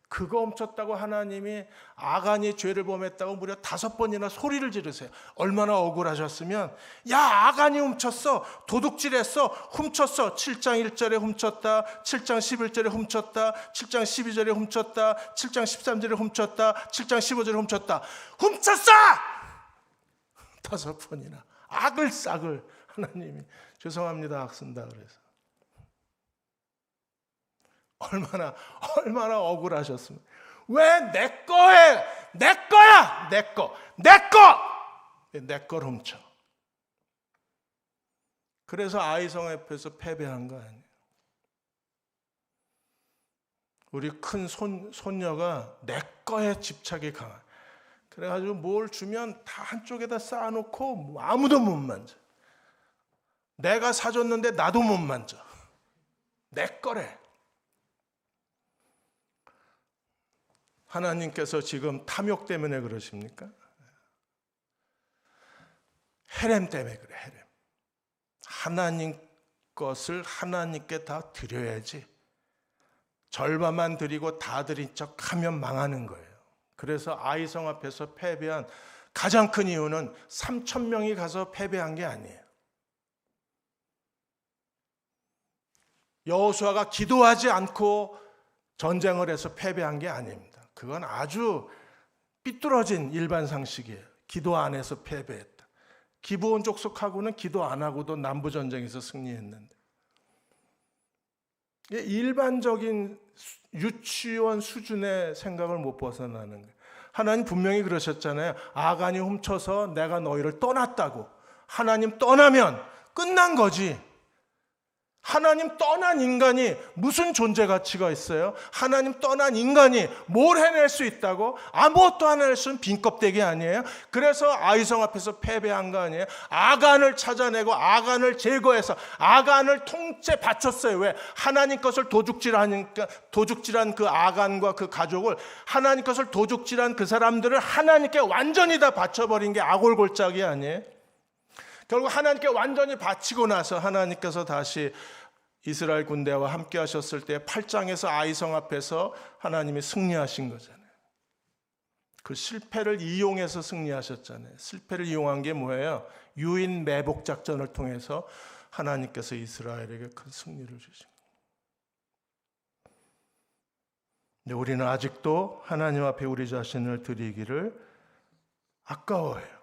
그거 훔쳤다고 하나님이 아간이 죄를 범했다고 무려 5번이나 소리를 지르세요. 얼마나 억울하셨으면 야 아간이 훔쳤어. 도둑질했어. 훔쳤어. 7장 1절에 훔쳤다. 7장 11절에 훔쳤다. 7장 12절에 훔쳤다. 7장 13절에 훔쳤다. 7장 15절에 훔쳤다. 훔쳤어! 5번이나 악을 하나님이 죄송합니다 악 쓴다 그래서 얼마나 억울하셨습니까? 왜 내 거에 내 거야 내 걸 훔쳐. 그래서 아이성 앞에서 패배한 거 아니에요. 우리 큰 손녀가 내 거에 집착이 강한. 그래가지고 뭘 주면 다 한쪽에다 쌓아놓고 아무도 못 만져. 내가 사줬는데 나도 못 만져. 내 거래. 하나님께서 지금 탐욕 때문에 그러십니까? 헤렘 때문에 그래. 헤렘. 하나님 것을 하나님께 다 드려야지. 절반만 드리고 다 드린 척하면 망하는 거예요. 그래서 아이성 앞에서 패배한 가장 큰 이유는 3,000명이 가서 패배한 게 아니에요. 여호수아가 기도하지 않고 전쟁을 해서 패배한 게 아닙니다. 그건 아주 삐뚤어진 일반 상식이에요. 기도 안 해서 패배했다. 기브온 족속하고는 기도 안 하고도 남부전쟁에서 승리했는데 일반적인 유치원 수준의 생각을 못 벗어나는 거예요. 하나님 분명히 그러셨잖아요. 아간이 훔쳐서 내가 너희를 떠났다고. 하나님 떠나면 끝난 거지. 하나님 떠난 인간이 무슨 존재 가치가 있어요? 하나님 떠난 인간이 뭘 해낼 수 있다고? 아무것도 안 해낼 수 있는 빈껍데기 아니에요? 그래서 아이성 앞에서 패배한 거 아니에요? 아간을 찾아내고 아간을 제거해서 아간을 통째 바쳤어요. 왜? 하나님 것을 도둑질한 그 아간과 그 가족을 하나님 것을 도둑질한 그 사람들을 하나님께 완전히 다 바쳐버린 게 아골골짜기 아니에요? 결국 하나님께 완전히 바치고 나서 하나님께서 다시 이스라엘 군대와 함께 하셨을 때 8장에서 아이성 앞에서 하나님이 승리하신 거잖아요. 그 실패를 이용해서 승리하셨잖아요. 실패를 이용한 게 뭐예요? 유인 매복 작전을 통해서 하나님께서 이스라엘에게 큰 승리를 주신 거예요. 근데 우리는 아직도 하나님 앞에 우리 자신을 드리기를 아까워해요.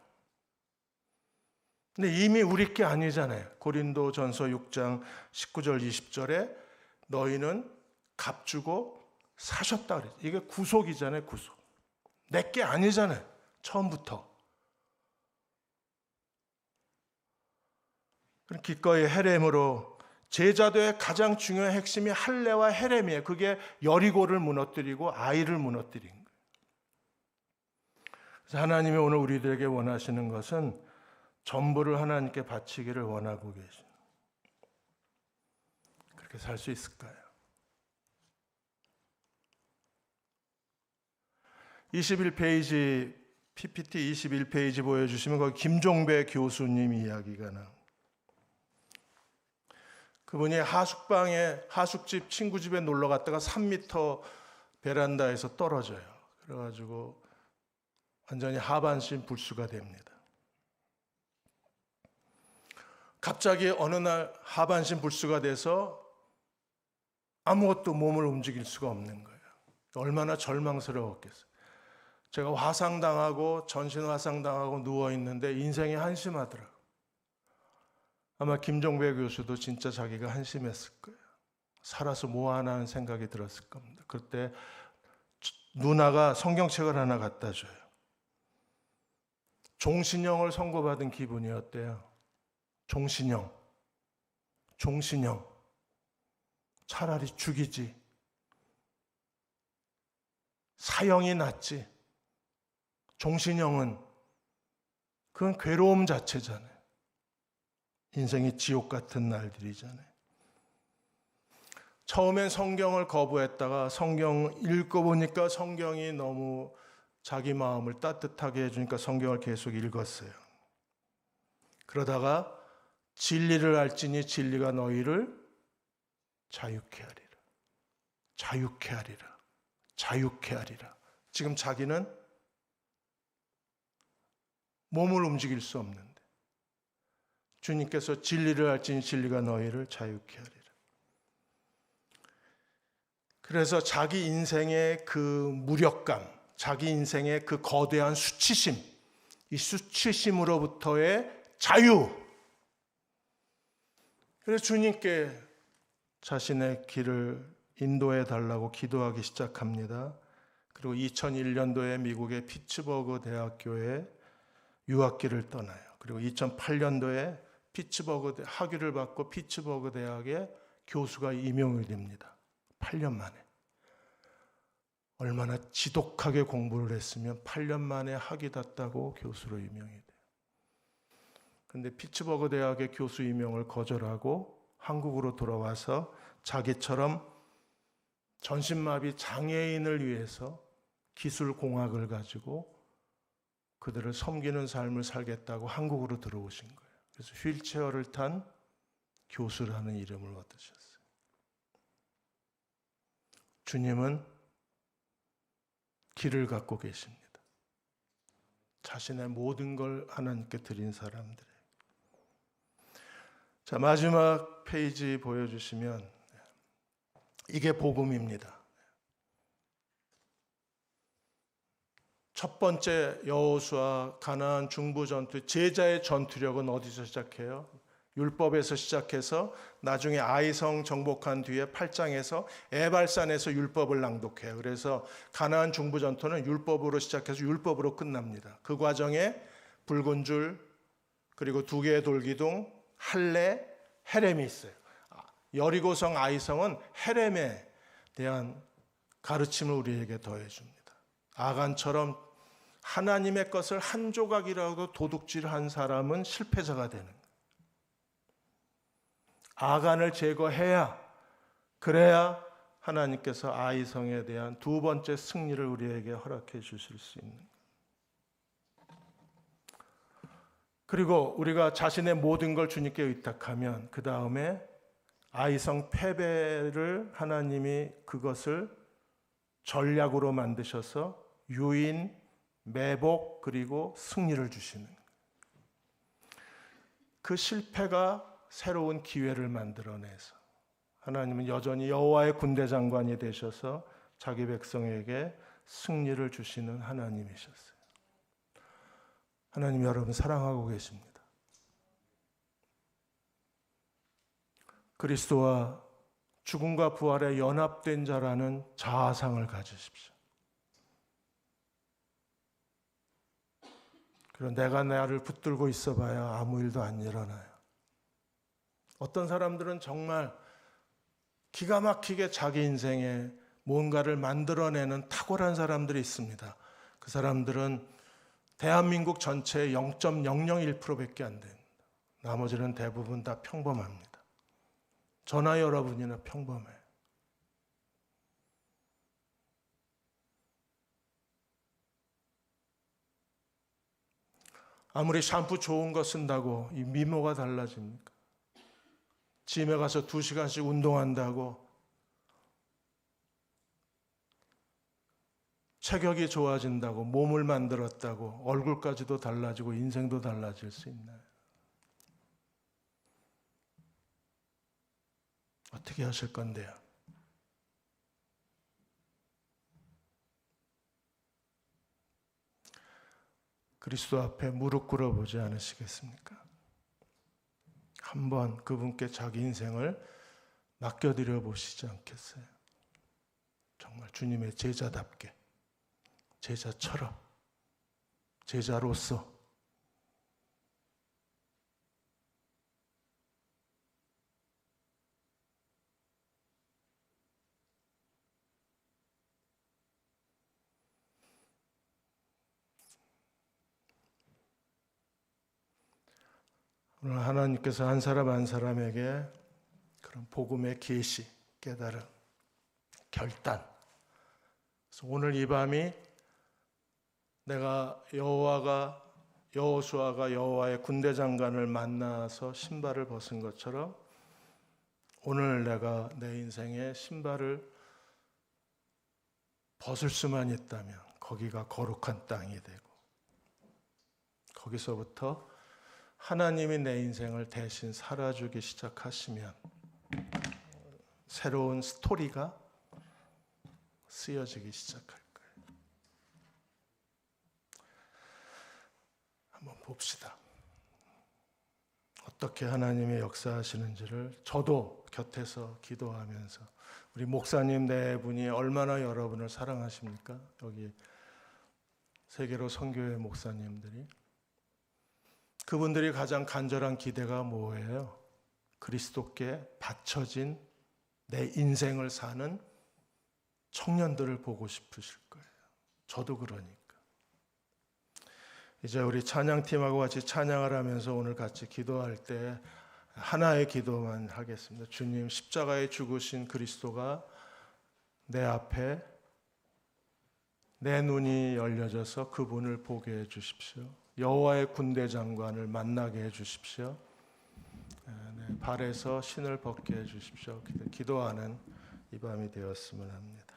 근데 이미 우리 게 아니잖아요. 고린도전서 6장 19절 20절에 너희는 값주고 사셨다 그랬어요. 이게 구속이잖아요. 구속. 내 게 아니잖아요. 처음부터. 기꺼이 헤렘으로 제자도의 가장 중요한 핵심이 할례와 헤렘이에요. 그게 여리고를 무너뜨리고 아이를 무너뜨린 거예요. 그래서 하나님이 오늘 우리들에게 원하시는 것은 전부를 하나님께 바치기를 원하고 계신. 그렇게 살 수 있을까요? 21페이지 PPT 21페이지 보여주시면 거기 김종배 교수님 이야기가 나옵니다. 그분이 하숙집 친구 집에 놀러 갔다가 3m 베란다에서 떨어져요. 그래가지고 완전히 하반신 불수가 됩니다. 갑자기 어느 날 하반신 불수가 돼서 아무것도 몸을 움직일 수가 없는 거예요. 얼마나 절망스러웠겠어요. 제가 화상당하고 전신 화상당하고 누워있는데 인생이 한심하더라고요. 아마 김종배 교수도 진짜 자기가 한심했을 거예요. 살아서 뭐 하나 하는 생각이 들었을 겁니다. 그때 누나가 성경책을 하나 갖다 줘요. 종신형을 선고받은 기분이었대요. 종신형. 차라리 죽이지. 사형이 낫지. 종신형은 그건 괴로움 자체잖아요. 인생이 지옥 같은 날들이잖아요. 처음엔 성경을 거부했다가 성경 읽어보니까 성경이 너무 자기 마음을 따뜻하게 해주니까 성경을 계속 읽었어요. 그러다가 진리를 알지니 진리가 너희를 자유케 하리라. 지금 자기는 몸을 움직일 수 없는데 주님께서 진리를 알지니 진리가 너희를 자유케 하리라. 그래서 자기 인생의 그 무력감, 자기 인생의 그 거대한 수치심, 이 수치심으로부터의 자유. 그래서 주님께 자신의 길을 인도해 달라고 기도하기 시작합니다. 그리고 2001년도에 미국의 피츠버그 대학교에 유학길을 떠나요. 그리고 2008년도에 피츠버그 학위를 받고 피츠버그 대학의 교수가 임용이 됩니다. 8년 만에. 얼마나 지독하게 공부를 했으면 8년 만에 학위 땄다고 교수로 임명이 돼요. 그런데 피츠버그 대학의 교수 임명을 거절하고 한국으로 돌아와서 자기처럼 전신마비 장애인을 위해서 기술공학을 가지고 그들을 섬기는 삶을 살겠다고 한국으로 들어오신 거예요. 그래서 휠체어를 탄 교수라는 이름을 얻으셨어요. 주님은 길을 갖고 계십니다. 자신의 모든 걸 하나님께 드린 사람들에게. 자, 마지막 페이지 보여주시면 이게 복음입니다. 첫 번째 여호수아 가나안 중부 전투, 제자의 전투력은 어디서 시작해요? 율법에서 시작해서 나중에 아이성 정복한 뒤에 8장에서 에발산에서 율법을 낭독해요. 그래서 가나안 중부 전투는 율법으로 시작해서 율법으로 끝납니다. 그 과정에 붉은 줄, 그리고 2개의 돌기둥, 할례, 헤렘이 있어요. 여리고성 아이성은 헤렘에 대한 가르침을 우리에게 더해줍니다. 아간처럼 하나님의 것을 한 조각이라도 도둑질한 사람은 실패자가 되는 거예요. 아간을 제거해야, 그래야 하나님께서 아이성에 대한 두 번째 승리를 우리에게 허락해 주실 수 있는 거예요. 그리고 우리가 자신의 모든 걸 주님께 의탁하면 그 다음에 아이성 패배를 하나님이 그것을 전략으로 만드셔서 유인, 매복 그리고 승리를 주시는 그 실패가 새로운 기회를 만들어내서 하나님은 여전히 여호와의 군대 장관이 되셔서 자기 백성에게 승리를 주시는 하나님이셨어요. 하나님 여러분 사랑하고 계십니다. 그리스도와 죽음과 부활에 연합된 자라는 자아상을 가지십시오. 그리고 내가 나를 붙들고 있어봐야 아무 일도 안 일어나요. 어떤 사람들은 정말 기가 막히게 자기 인생에 뭔가를 만들어내는 탁월한 사람들이 있습니다. 그 사람들은 대한민국 전체의 0.001%밖에 안 됩니다. 나머지는 대부분 다 평범합니다. 저나 여러분이나 평범해요. 아무리 샴푸 좋은 거 쓴다고 이 미모가 달라집니까? 짐에 가서 2시간씩 운동한다고 체격이 좋아진다고 몸을 만들었다고 얼굴까지도 달라지고 인생도 달라질 수 있나요? 어떻게 하실 건데요? 그리스도 앞에 무릎 꿇어보지 않으시겠습니까? 한번 그분께 자기 인생을 맡겨드려 보시지 않겠어요? 정말 주님의 제자답게, 제자처럼, 제자로서 오늘 하나님께서 한 사람 한 사람에게 그런 복음의 계시, 깨달음, 결단. 그래서 오늘 이 밤이 내가 여호수아가 여호와의 군대 장관을 만나서 신발을 벗은 것처럼 오늘 내가 내 인생의 신발을 벗을 수만 있다면 거기가 거룩한 땅이 되고 거기서부터 하나님이 내 인생을 대신 살아주기 시작하시면 새로운 스토리가 쓰여지기 시작할 거예요. 한번 봅시다. 어떻게 하나님의 역사하시는지를 저도 곁에서 기도하면서 우리 목사님 네 분이 얼마나 여러분을 사랑하십니까? 여기 세계로 선교회 목사님들이 그분들이 가장 간절한 기대가 뭐예요? 그리스도께 바쳐진 내 인생을 사는 청년들을 보고 싶으실 거예요. 저도 그러니까. 이제 우리 찬양팀하고 같이 찬양을 하면서 오늘 같이 기도할 때 하나의 기도만 하겠습니다. 주님, 십자가에 죽으신 그리스도가 내 앞에 내 눈이 열려져서 그분을 보게 해 주십시오. 여호와의 군대 장관을 만나게 해 주십시오. 발에서 신을 벗게 해 주십시오. 기도하는 이 밤이 되었으면 합니다.